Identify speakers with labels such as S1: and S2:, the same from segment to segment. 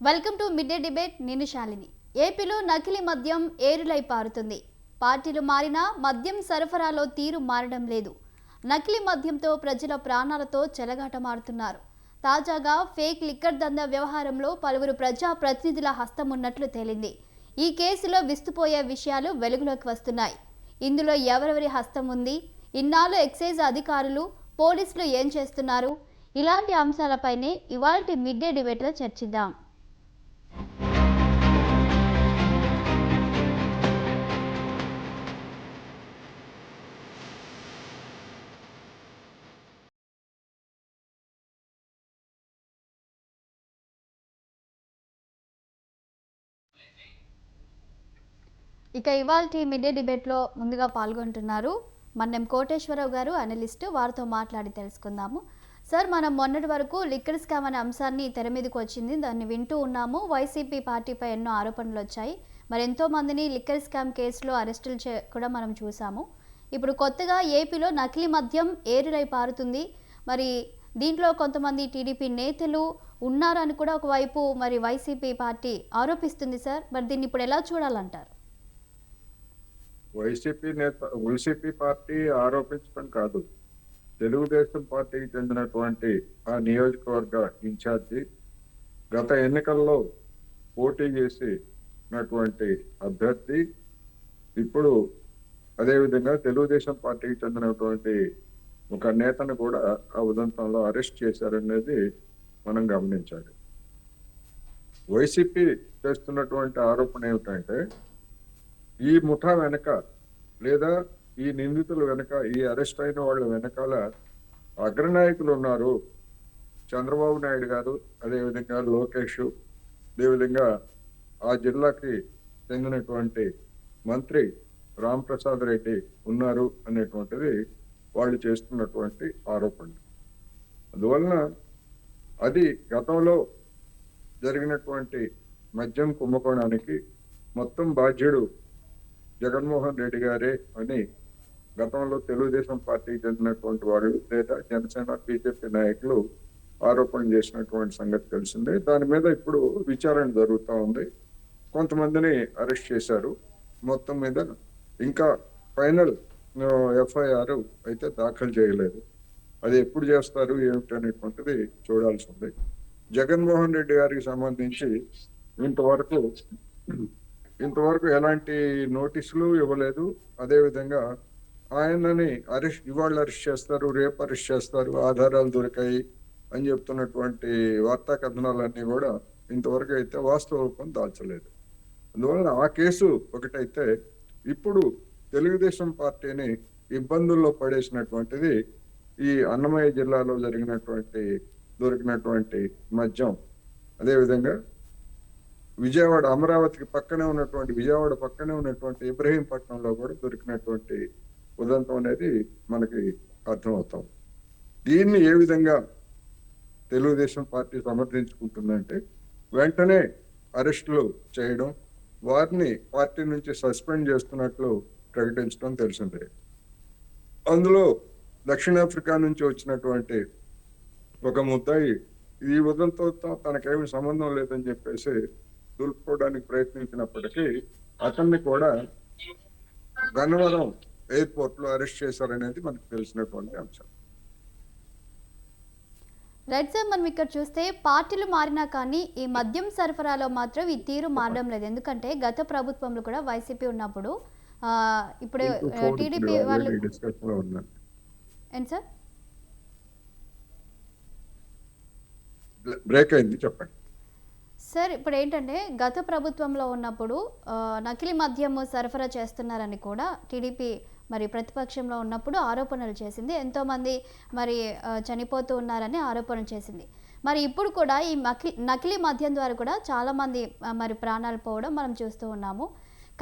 S1: Welcome to mid day debate. నేను శాలిని. ఏపీలో నకిలీ మద్యం ఏరులై పారుతుంది. పార్టీలు మారినా మద్యం సరఫరాలో తీరు మారడం లేదు. నకిలీ మద్యంతో ప్రజల ప్రాణాలతో చెలగాటమాడుతున్నారు. తాజాగా ఫేక్ లిక్కర్ దందా వ్యవహారంలో పలువురు ప్రజా ప్రతినిధుల హస్తం ఉన్నట్లు తేలింది. ఈ కేసులో విస్తుపోయే విషయాలు వెలుగులోకి వస్తున్నాయి. ఇందులో ఎవరెవరి హస్తం ఉంది, ఇన్నాళ్ళు ఎక్సైజ్ అధికారులు, పోలీసులు ఏం చేస్తున్నారు, ఇలాంటి అంశాలపైనే ఇవాల్టి మిడ్ డే డిబేట్లో చర్చిద్దాం. ఇక ఇవాల్టి మిడ్ డే డిబేట్లో ముందుగా పాల్గొంటున్నారు మన్నెం కోటేశ్వరరావు గారు, అనలిస్ట్. వారితో మాట్లాడి తెలుసుకుందాము. సార్, మనం మొన్నటి వరకు లిక్కర్ స్కామ్ అనే అంశాన్ని తెర మీదకి వచ్చింది, దాన్ని వింటూ ఉన్నాము. వైసీపీ పార్టీపై ఎన్నో ఆరోపణలు వచ్చాయి. మరి ఎంతో మందిని లిక్కర్ స్కామ్ కేసులో అరెస్టులు కూడా మనం చూసాము. ఇప్పుడు కొత్తగా ఏపీలో నకిలీ మద్యం ఏరులై పారుతుంది. మరి దీంట్లో కొంతమంది టీడీపీ నేతలు ఉన్నారని కూడా ఒకవైపు మరి వైసీపీ పార్టీ ఆరోపిస్తుంది. సార్, మరి దీన్ని ఇప్పుడు ఎలా చూడాలంటారు?
S2: వైసీపీ పార్టీ ఆరోపించడం కాదు, తెలుగుదేశం పార్టీకి చెందినటువంటి ఆ నియోజకవర్గ ఇన్ఛార్జి గత ఎన్నికల్లో పోటీ చేసినటువంటి అభ్యర్థి ఇప్పుడు అదేవిధంగా తెలుగుదేశం పార్టీకి చెందినటువంటి ఒక నేతను కూడా ఆ ఉదంతంలో అరెస్ట్ చేశారనేది మనం గమనించాలి. వైసీపీ చేస్తున్నటువంటి ఆరోపణ ఏమిటంటే, ఈ ముఠా వెనక లేదా ఈ నిందితుల వెనక, ఈ అరెస్ట్ అయిన వాళ్ళ వెనకాల అగ్రనాయకులు ఉన్నారు. చంద్రబాబు నాయుడు గారు, అదేవిధంగా లోకేష్, అదేవిధంగా ఆ జిల్లాకి చెందినటువంటి మంత్రి రాంప్రసాద్ రెడ్డి ఉన్నారు అనేటువంటిది వాళ్ళు చేస్తున్నటువంటి ఆరోపణ. అందువలన అది గతంలో జరిగినటువంటి మద్యం కుంభకోణానికి మొత్తం బాధ్యుడు జగన్మోహన్ రెడ్డి గారే అని గతంలో తెలుగుదేశం పార్టీకి చెందినటువంటి వాళ్ళు లేదా జనసేన, బీజేపీ నాయకులు ఆరోపణ చేసినటువంటి సంగతి తెలిసిందే. దాని మీద ఇప్పుడు విచారణ జరుగుతూ ఉంది. కొంతమందిని అరెస్ట్ చేశారు. మొత్తం మీద ఇంకా ఫైనల్ ఎఫ్ఐఆర్ అయితే దాఖలు చేయలేదు. అది ఎప్పుడు చేస్తారు ఏమిటి అనేటువంటిది చూడాల్సి ఉంది. జగన్మోహన్ రెడ్డి గారికి సంబంధించి ఇంతవరకు ఎలాంటి నోటీసులు ఇవ్వలేదు. అదేవిధంగా ఆయనని ఇవాళ అరెస్ట్ చేస్తారు, రేపు అరెస్ట్ చేస్తారు, ఆధారాలు దొరికాయి అని చెప్తున్నటువంటి వార్తా కథనాలన్నీ కూడా ఇంతవరకు అయితే వాస్తవ రూపం దాల్చలేదు. అందువలన ఆ కేసు ఒకటైతే ఇప్పుడు తెలుగుదేశం పార్టీని ఇబ్బందుల్లో పడేసినటువంటిది ఈ అన్నమయ్య జిల్లాలో దొరికినటువంటి మద్యం, అదేవిధంగా విజయవాడ, అమరావతికి పక్కనే ఉన్నటువంటి ఇబ్రహీంపట్నంలో కూడా దొరికినటువంటి ఉదంతం అనేది మనకి అర్థమవుతాం. దీన్ని ఏ విధంగా తెలుగుదేశం పార్టీ సమర్థించుకుంటుందంటే, వెంటనే అరెస్టులు చేయడం, వారిని పార్టీ నుంచి సస్పెండ్ చేస్తున్నట్లు ప్రకటించడం తెలిసిందే. అందులో దక్షిణాఫ్రికా నుంచి వచ్చినటువంటి ఒక ముద్దాయి ఈ ఉదంతంతో తనకేమీ సంబంధం లేదని చెప్పేసి దులుపుకోవడానికి ప్రయత్నించినప్పటికీ అతన్ని కూడా గన్నవరం ఎయిర్పోర్ట్ లో అరెస్ట్ చేశారనేది మనకు తెలిసినటువంటి అంశం.
S1: రైట్ సార్, మనం ఇక్కడ చూస్తే పార్టీలు మారినా కానీ ఈ మద్యం సరఫరాలో మాత్రం ఈ తీరు మారడం లేదు. ఎందుకంటే గత ప్రభుత్వంలో కూడా వైసీపీ ఉన్నప్పుడు ఇప్పుడు టీడీపీ వాళ్ళు ఏంటి సార్?
S2: బ్రేక్ అయింది, చెప్పండి
S1: సార్. ఇప్పుడు ఏంటంటే గత ప్రభుత్వంలో ఉన్నప్పుడు నకిలీ మద్యం సరఫరా చేస్తున్నారని కూడా టీడీపీ మరి ప్రతిపక్షంలో ఉన్నప్పుడు ఆరోపణలు చేసింది. ఎంతోమంది మరి చనిపోతూ ఉన్నారని ఆరోపణ చేసింది. మరి ఇప్పుడు కూడా ఈ నకిలీ మద్యం ద్వారా కూడా చాలామంది మరి ప్రాణాలు పోవడం మనం చూస్తూ ఉన్నాము.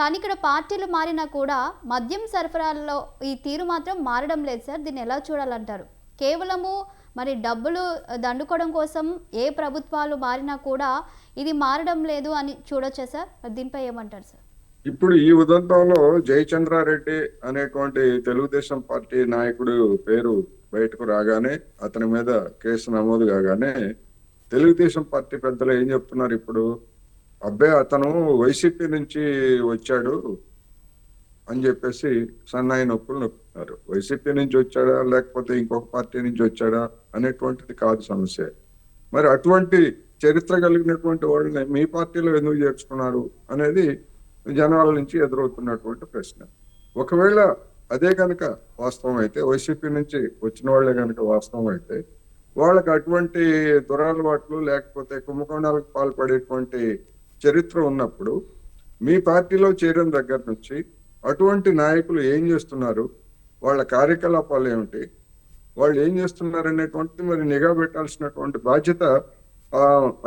S1: కానీ ఇక్కడ పార్టీలు మారినా కూడా మద్యం సరఫరాలో ఈ తీరు మాత్రం మారడం లేదు సార్. దీన్ని ఎలా చూడాలంటారు? కేవలము మరి డబ్బులు దండుకోవడం కోసం ఏ ప్రభుత్వాలు మారినా కూడా ఇది మారడం లేదు అని చూడొచ్చా సార్? దీనిపై ఏమంటారు సార్?
S2: ఇప్పుడు ఈ ఉదంతంలో జయచంద్రారెడ్డి అనేటువంటి తెలుగుదేశం పార్టీ నాయకుడు పేరు బయటకు రాగానే, అతని మీద కేసు నమోదు కాగానే తెలుగుదేశం పార్టీ పెద్దలు ఏం చెప్తున్నారు ఇప్పుడు? అబ్బాయి అతను వైసీపీ నుంచి వచ్చాడు అని చెప్పేసి సన్నాయి నొప్పులు నొక్కుతున్నారు. వైసీపీ నుంచి వచ్చాడా లేకపోతే ఇంకొక పార్టీ నుంచి వచ్చాడా అనేటువంటిది కాదు సమస్య. మరి అటువంటి చరిత్ర కలిగినటువంటి వాళ్ళని మీ పార్టీలో ఎందుకు చేర్చుకున్నారు అనేది జనాల నుంచి ఎదురవుతున్నటువంటి ప్రశ్న. ఒకవేళ అదే కనుక వాస్తవం అయితే, వైసీపీ నుంచి వచ్చిన వాళ్ళే కనుక వాస్తవం అయితే, వాళ్ళకి అటువంటి దురలవాట్లు లేకపోతే కుంభకోణాలకు పాల్పడేటువంటి చరిత్ర ఉన్నప్పుడు మీ పార్టీలో చేరిన దగ్గర నుంచి అటువంటి నాయకులు ఏం చేస్తున్నారు, వాళ్ళ కార్యకలాపాలు ఏమిటి, వాళ్ళు ఏం చేస్తున్నారు అనేటువంటిది మరి నిఘా పెట్టాల్సినటువంటి బాధ్యత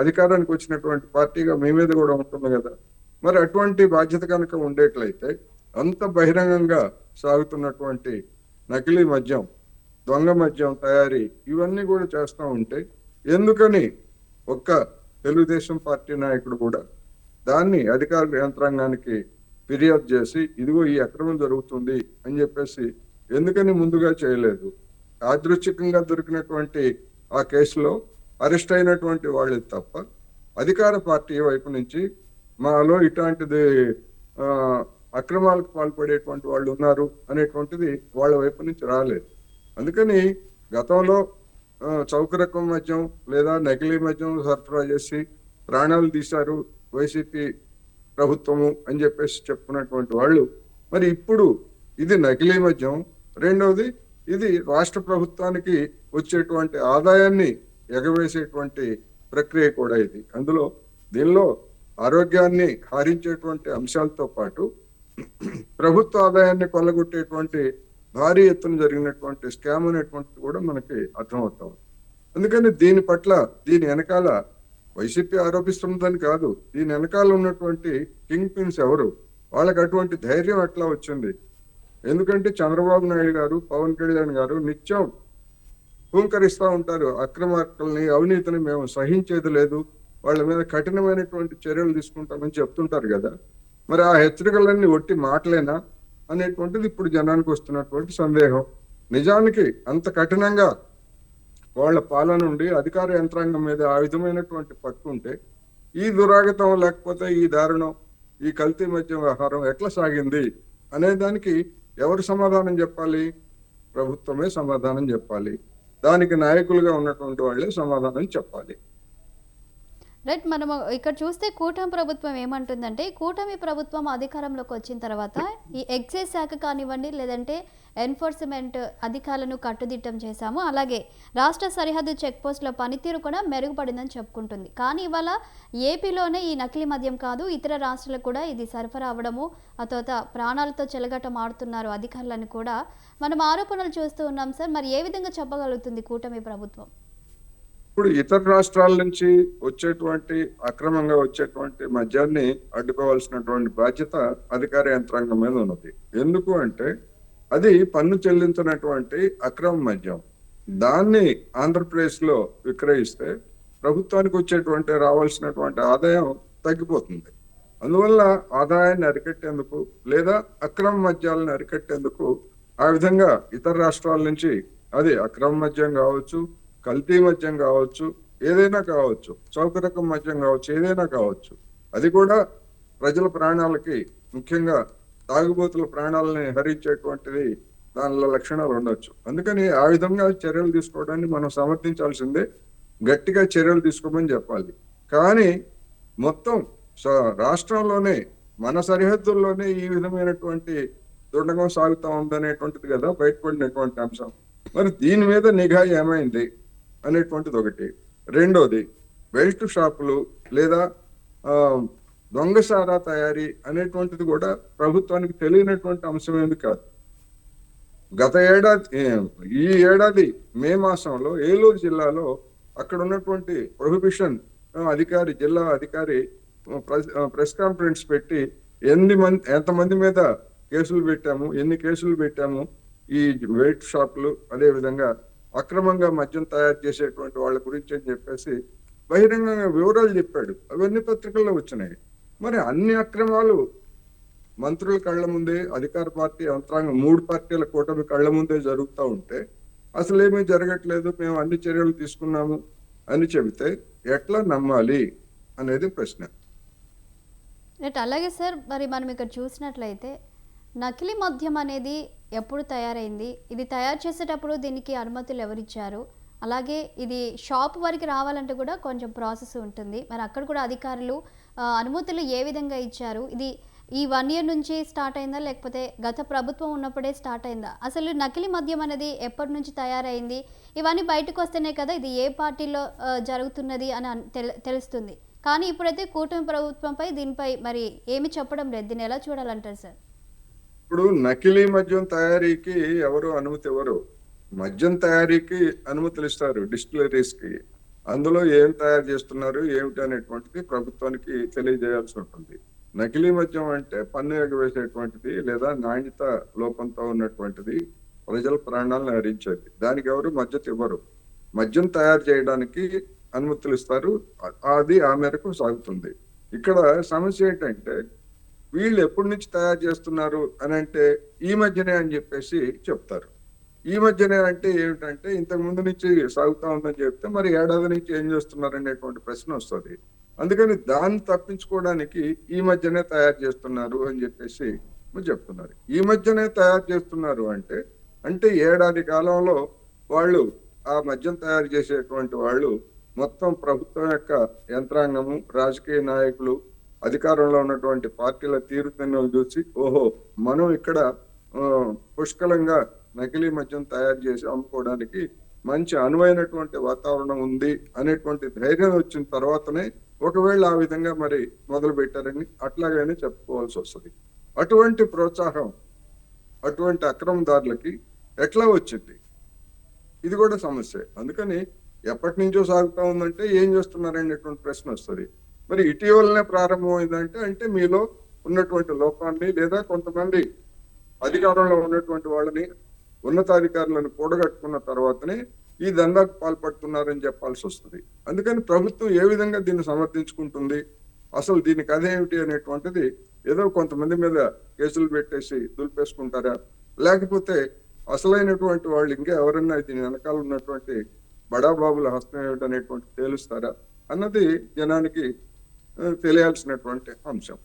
S2: అధికారానికి వచ్చినటువంటి పార్టీగా మీ మీద కూడా ఉంటుంది కదా. మరి అటువంటి బాధ్యత కనుక ఉండేట్లయితే అంత బహిరంగంగా సాగుతున్నటువంటి నకిలీ మద్యం, దొంగ మద్యం తయారీ ఇవన్నీ కూడా చేస్తూ ఉంటే ఎందుకని ఒక్క తెలుగుదేశం పార్టీ నాయకుడు కూడా దాన్ని అధికార యంత్రాంగానికి ఫిర్యాదు చేసి ఇదిగో ఈ అక్రమం జరుగుతుంది అని చెప్పేసి ఎందుకని ముందుగా చేయలేదు? యాదృచ్ఛికంగా దొరికినటువంటి ఆ కేసులో అరెస్ట్ అయినటువంటి వాళ్ళు తప్ప అధికార పార్టీ వైపు నుంచి మాలో ఇట్లాంటిది అక్రమాలకు పాల్పడేటువంటి వాళ్ళు ఉన్నారు అనేటువంటిది వాళ్ళ వైపు నుంచి రాలేదు. అందుకని గతంలో చౌకరకం మద్యం లేదా నకిలీ మద్యం సరఫరా చేసి ప్రాణాలు తీశారు వైసీపీ ప్రభుత్వము అని చెప్పేసి చెప్పుకున్నటువంటి వాళ్ళు మరి ఇప్పుడు ఇది నకిలీ మద్యం, రెండవది ఇది రాష్ట్ర ప్రభుత్వానికి వచ్చేటువంటి ఆదాయాన్ని ఎగవేసేటువంటి ప్రక్రియ కూడా ఇది. దీనిలో ఆరోగ్యాన్ని హరించేటువంటి అంశాలతో పాటు ప్రభుత్వ ఆదాయాన్ని కొల్లగొట్టేటువంటి భారీ ఎత్తున జరిగినటువంటి స్కామ్ అనేటువంటిది కూడా మనకి అర్థమవుతాం. అందుకని దీని వెనకాల వైసీపీ ఆరోపిస్తున్నదని కాదు, దీని వెనకాల ఉన్నటువంటి కింగ్ పిన్స్ ఎవరు, వాళ్ళకి అటువంటి ధైర్యం ఎట్లా వచ్చింది? ఎందుకంటే చంద్రబాబు నాయుడు గారు, పవన్ కళ్యాణ్ గారు నిత్యం హూంకరిస్తూ ఉంటారు, అక్రమార్కుల్ని, అవినీతిని మేము సహించేది లేదు, వాళ్ళ మీద కఠినమైనటువంటి చర్యలు తీసుకుంటామని చెప్తుంటారు కదా. మరి ఆ హెచ్చరికలన్నీ ఒట్టి మాటలేనా అనేటువంటిది ఇప్పుడు జనానికి వస్తున్నటువంటి సందేహం. నిజానికి అంత కఠినంగా వాళ్ళ పాలన నుండి అధికార యంత్రాంగం మీద ఆ విధమైనటువంటి పట్టుంటే ఈ దురాగతం లేకపోతే ఈ దారుణం, ఈ కల్తీ మద్యం వ్యవహారం ఎట్లా సాగింది అనే దానికి ఎవరు సమాధానం చెప్పాలి? ప్రభుత్వమే సమాధానం చెప్పాలి. దానికి నాయకులుగా ఉన్నటువంటి వాళ్ళే సమాధానం చెప్పాలి.
S1: రైట్. మనము ఇక్కడ చూస్తే కూటమి ప్రభుత్వం ఏమంటుందంటే, కూటమి ప్రభుత్వం అధికారంలోకి వచ్చిన తర్వాత ఈ ఎక్సైజ్ శాఖ కానివ్వండి, లేదంటే ఎన్ఫోర్స్మెంట్ అధికారులను కట్టుదిట్టం చేశాము, అలాగే రాష్ట్ర సరిహద్దు చెక్ పోస్టుల పనితీరు కూడా మెరుగుపడిందని చెప్పుకుంటుంది. కానీ ఇవాళ ఏపీలోనే ఈ నకిలీ మద్యం కాదు, ఇతర రాష్ట్రాలకు కూడా ఇది సరఫరా అవ్వడము, ఆ తర్వాత ప్రాణాలతో చెలగటం ఆడుతున్నారు అధికారులను కూడా మనం ఆరోపణలు చూస్తూ ఉన్నాం సార్. మరి ఏ విధంగా చెప్పగలుగుతుంది కూటమి ప్రభుత్వం?
S2: ఇప్పుడు ఇతర రాష్ట్రాల నుంచి వచ్చేటువంటి అక్రమంగా వచ్చేటువంటి మద్యాన్ని అడ్డుకోవాల్సినటువంటి బాధ్యత అధికార యంత్రాంగం మీద ఉన్నది. ఎందుకు అంటే అది పన్ను చెల్లించినటువంటి అక్రమ మద్యం, దాన్ని ఆంధ్రప్రదేశ్ లో విక్రయిస్తే ప్రభుత్వానికి వచ్చేటువంటి రావాల్సినటువంటి ఆదాయం తగ్గిపోతుంది. అందువల్ల ఆదాయాన్ని అరికట్టేందుకు లేదా అక్రమ మద్యాలను అరికట్టేందుకు ఆ విధంగా ఇతర రాష్ట్రాల నుంచి అది అక్రమ మద్యం కావచ్చు, కల్తీ మద్యం కావచ్చు, ఏదైనా కావచ్చు, చౌకరకం మద్యం కావచ్చు, ఏదైనా కావచ్చు, అది కూడా ప్రజల ప్రాణాలకి, ముఖ్యంగా తాగుబోతుల ప్రాణాలని హరించేటువంటిది దానిలో లక్షణాలు ఉండొచ్చు. అందుకని ఆ విధంగా చర్యలు తీసుకోవడాన్ని మనం సమర్థించాల్సిందే, గట్టిగా చర్యలు తీసుకోమని చెప్పాలి. కానీ మొత్తం రాష్ట్రంలోనే మన సరిహద్దుల్లోనే ఈ విధమైనటువంటి దుండగం సాగుతా ఉందనేటువంటిది కదా బయటపడినటువంటి అంశం. మరి దీని మీద నిఘా ఏమైంది అనేటువంటిది ఒకటి. రెండోది, బెల్ట్ షాపులు లేదా దొంగసారా తయారీ అనేటువంటిది కూడా ప్రభుత్వానికి తెలియనటువంటి అంశం ఏది కాదు. ఈ ఏడాది మే మాసంలో ఏలూరు జిల్లాలో అక్కడ ఉన్నటువంటి ప్రొహిబిషన్ అధికారి, జిల్లా అధికారి ప్రెస్ కాన్ఫరెన్స్ పెట్టి ఎంతమంది మీద కేసులు పెట్టాము, ఎన్ని కేసులు పెట్టాము, ఈ వెయిట్ షాపులు అదే విధంగా అక్రమంగా మద్యం తయారు చేసేటువంటి వాళ్ళ గురించి అని చెప్పేసి బహిరంగంగా వివరాలు చెప్పాడు. అవన్నీ పత్రికల్లో వచ్చినాయి. మరి అన్ని అక్రమాలు మంత్రుల కళ్ళ ముందే, అధికార పార్టీ యంత్రాంగం 3 పార్టీల కూటమి కళ్ళ ముందే జరుగుతూ ఉంటే అసలు ఏమీ జరగట్లేదు, మేము అన్ని చర్యలు తీసుకున్నాము అని చెబితే ఎట్లా నమ్మాలి అనేది ప్రశ్న.
S1: రైట్. అలాగే సార్, మరి మనం ఇక్కడ చూసినట్లయితే నకిలీ మద్యం అనేది ఎప్పుడు తయారైంది, ఇది తయారు చేసేటప్పుడు దీనికి అనుమతులు ఎవరిచ్చారు, అలాగే ఇది షాప్ వరకు రావాలంటే కూడా కొంచెం ప్రాసెస్ ఉంటుంది, మరి అక్కడ కూడా అధికారులు అనుమతులు ఏ విధంగా ఇచ్చారు, ఇది ఈ 1 ఇయర్ నుంచి స్టార్ట్ అయిందా లేకపోతే గత ప్రభుత్వం ఉన్నప్పుడే స్టార్ట్ అయిందా, అసలు నకిలీ మద్యం అనేది ఎప్పటి నుంచి తయారైంది, ఇవన్నీ బయటకు వస్తేనే కదా ఇది ఏ పార్టీలో జరుగుతున్నది అని తెలుస్తుంది. కానీ ఇప్పుడైతే కూటమి ప్రభుత్వంపై దీనిపై మరి ఏమి చెప్పడం లేదు. దీన్ని ఎలా చూడాలంటారు సార్?
S2: ఇప్పుడు నకిలీ మద్యం తయారీకి ఎవరు అనుమతి ఇవ్వరు. మద్యం తయారీకి అనుమతులు ఇస్తారు డిస్టిలరీస్ కి. అందులో ఏం తయారు చేస్తున్నారు ఏమిటి అనేటువంటిది ప్రభుత్వానికి తెలియజేయాల్సి ఉంటుంది. నకిలీ మద్యం అంటే పన్ను ఎగవేసేటువంటిది లేదా నాణ్యత లోపంతో ఉన్నటువంటిది, ప్రజల ప్రాణాలను హరించేది. దానికి ఎవరు మద్దతు ఇవ్వరు. మద్యం తయారు చేయడానికి అనుమతులు ఇస్తారు, అది ఆ మేరకు సాగుతుంది. ఇక్కడ సమస్య ఏంటంటే వీళ్ళు ఎప్పటి నుంచి తయారు చేస్తున్నారు అని అంటే ఈ మధ్యనే అని చెప్పేసి చెప్తారు. ఈ మధ్యనే అంటే ఏమిటంటే ఇంతకు ముందు నుంచి సాగుతా ఉందని చెప్తే మరి ఏడాది నుంచి ఏం చేస్తున్నారు అనేటువంటి ప్రశ్న వస్తుంది. అందుకని దాన్ని తప్పించుకోవడానికి ఈ మధ్యనే తయారు చేస్తున్నారు అని చెప్పేసి చెప్తున్నారు. ఈ మధ్యనే తయారు చేస్తున్నారు అంటే అంటే ఏడాది కాలంలో వాళ్ళు ఆ మద్యం తయారు చేసేటువంటి వాళ్ళు మొత్తం ప్రభుత్వం యొక్క యంత్రాంగము, రాజకీయ నాయకులు, అధికారంలో ఉన్నటువంటి పార్టీల తీరుతెన్నులు చూసి ఓహో మనం ఇక్కడ పుష్కలంగా నకిలీ మద్యం తయారు చేసి అమ్ముకోవడానికి మంచి అనువైనటువంటి వాతావరణం ఉంది అనేటువంటి ధైర్యం వచ్చిన తర్వాతనే ఒకవేళ ఆ విధంగా మరి మొదలు పెట్టారని అట్లాగైనా చెప్పుకోవాల్సి వస్తుంది. అటువంటి ప్రోత్సాహం అటువంటి అక్రమదారులకి ఎట్లా వచ్చింది, ఇది కూడా సమస్య. అందుకని ఎప్పటి నుంచో సాగుతా ఉందంటే ఏం చేస్తున్నారనేటువంటి ప్రశ్న వస్తుంది. మరి ఇటీవలనే ప్రారంభమైందంటే అంటే మీలో ఉన్నటువంటి లోపాన్ని లేదా కొంతమంది అధికారంలో ఉన్నటువంటి వాళ్ళని, ఉన్నతాధికారులను కూడగట్టుకున్న తర్వాతనే ఈ దందాకు పాల్పడుతున్నారని చెప్పాల్సి వస్తుంది. అందుకని ప్రభుత్వం ఏ విధంగా దీన్ని సమర్థించుకుంటుంది, అసలు దీనికి అదేమిటి అనేటువంటిది ఏదో కొంతమంది మీద కేసులు పెట్టేసి దులిపేసుకుంటారా, లేకపోతే అసలైనటువంటి వాళ్ళు ఇంకా ఎవరన్నా దీని వెనకాల ఉన్నటువంటి బడాబాబుల హస్తం ఏమిటనేటువంటి తేలుస్తారా అన్నది జనానికి తెలియాల్సినటువంటి అంశం.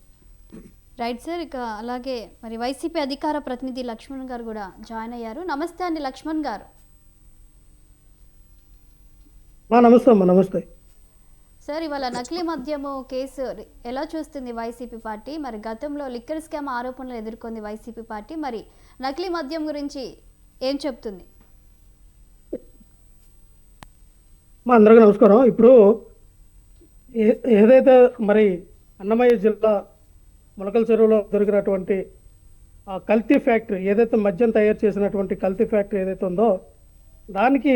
S1: Right sir. ఇక అలాగే మరి వైసీపీ అధికార ప్రతినిధి లక్ష్మణ్ గారు కూడా జాయిన్ అయ్యారు. నమస్తే అండి లక్ష్మణ్ గారు.
S3: నమస్తే అమ్మా. నమస్తే
S1: సార్. ఇవాళ నకిలీ మద్యము కేసు ఎలా చూస్తుంది వైసీపీ పార్టీ? మరి గతంలో లిక్కర్ స్కామ్ ఆరోపణలు ఎదుర్కొంది వైసీపీ పార్టీ, మరి నకిలీ మద్యం గురించి ఏం చెప్తుంది?
S3: మా అందరికీ నమస్కారం. ఇప్పుడు ఏదైతే మరి అన్నమయ్య జిల్లా ములకల చెరువులో దొరికినటువంటి ఆ కల్తీ ఫ్యాక్టరీ, ఏదైతే మద్యం తయారు చేసినటువంటి కల్తీ ఫ్యాక్టరీ ఏదైతే ఉందో దానికి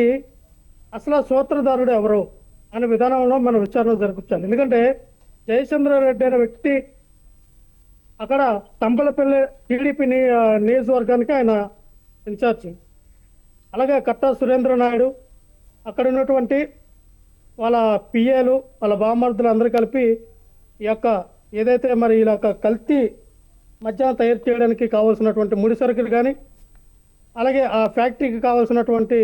S3: అసలు సూత్రధారుడు ఎవరు అనే విధానంలో మనం విచారణ జరుపుతాం. ఎందుకంటే జయచంద్రారెడ్డి అనే వ్యక్తి అక్కడ తంపలపల్లి టీడీపీ నియోజకవర్గానికి ఆయన ఇన్ఛార్జి. అలాగే కట్టా సురేంద్ర నాయుడు, అక్కడ ఉన్నటువంటి వాళ్ళ పిఏలు, వాళ్ళ బామర్దులు అందరూ కలిపి ఈ యొక్క ఏదైతే మరి ఇలా కల్తీ మద్యం తయారు చేయడానికి కావాల్సినటువంటి ముడి సరుకులు కానీ, అలాగే ఆ ఫ్యాక్టరీకి కావాల్సినటువంటి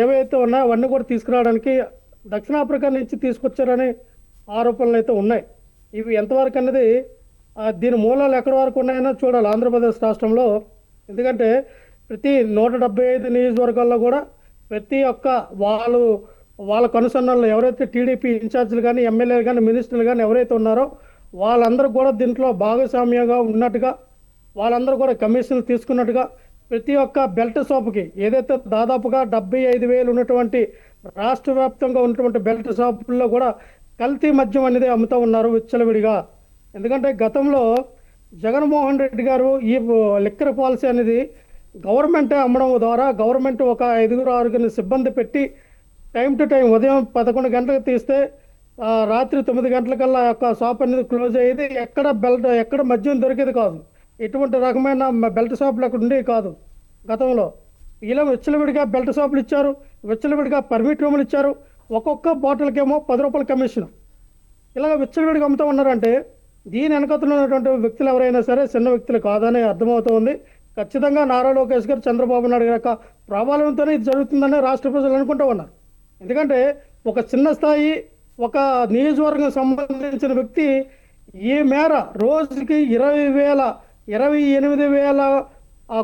S3: ఏవైతే ఉన్నాయో అవన్నీ కూడా తీసుకురావడానికి దక్షిణాఫ్రికా నుంచి తీసుకొచ్చారని ఆరోపణలు అయితే ఉన్నాయి. ఇవి ఎంతవరకు అన్నది దీని మూలాలు ఎక్కడి వరకు ఉన్నాయో చూడాలి ఆంధ్రప్రదేశ్ రాష్ట్రంలో. ఎందుకంటే ప్రతి 175 నియోజకవర్గాల్లో కూడా ప్రతి ఒక్క వాళ్ళ కనుసన్నల్లో ఎవరైతే టీడీపీ ఇన్ఛార్జీలు కానీ, ఎమ్మెల్యేలు కానీ, మినిస్టర్లు కానీ ఎవరైతే ఉన్నారో వాళ్ళందరూ కూడా దీంట్లో భాగస్వామ్యంగా ఉన్నట్టుగా, వాళ్ళందరూ కూడా కమిషన్లు తీసుకున్నట్టుగా ప్రతి ఒక్క బెల్ట్ షాపుకి ఏదైతే దాదాపుగా 75,000 ఉన్నటువంటి రాష్ట్ర వ్యాప్తంగా ఉన్నటువంటి బెల్ట్ షాపుల్లో కూడా కల్తీ మద్యం అనేది అమ్ముతూ ఉన్నారు విచ్చలవిడిగా. ఎందుకంటే గతంలో జగన్మోహన్ రెడ్డి గారు ఈ లిక్కర్ పాలసీ అనేది గవర్నమెంటే అమ్మడం ద్వారా గవర్నమెంట్ ఒక 5-6 సిబ్బంది పెట్టి టైం టు టైం ఉదయం 11 గంటలకు తీస్తే రాత్రి 9 గంటలకల్లా యొక్క షాప్ అనేది క్లోజ్ అయ్యేది. ఎక్కడ మద్యం దొరికేది కాదు. ఎటువంటి రకమైన బెల్ట్ షాపులు అక్కడ ఉండేవి కాదు గతంలో. ఇలా విచ్చలవిడిగా బెల్ట్ షాపులు ఇచ్చారు, విచ్చలవిడిగా పర్మిట్ రూములు ఇచ్చారు. ఒక్కొక్క బాటిల్కేమో 10 రూపాయల కమిషన్. ఇలాగ విచ్చలవిడిగా అమ్ముతూ ఉన్నారంటే దీని వెనకతలో ఉన్నటువంటి వ్యక్తులు ఎవరైనా సరే చిన్న వ్యక్తులు కాదని అర్థమవుతుంది. ఖచ్చితంగా నారా లోకేష్ గారు, చంద్రబాబు నాయుడు గారి యొక్క ప్రభావంతోనే ఇది జరుగుతుందని రాష్ట్ర ప్రజలు అనుకుంటూ ఉన్నారు. ఎందుకంటే ఒక చిన్న స్థాయి ఒక నియోజకవర్గం సంబంధించిన వ్యక్తి ఈ మేర రోజుకి 28,000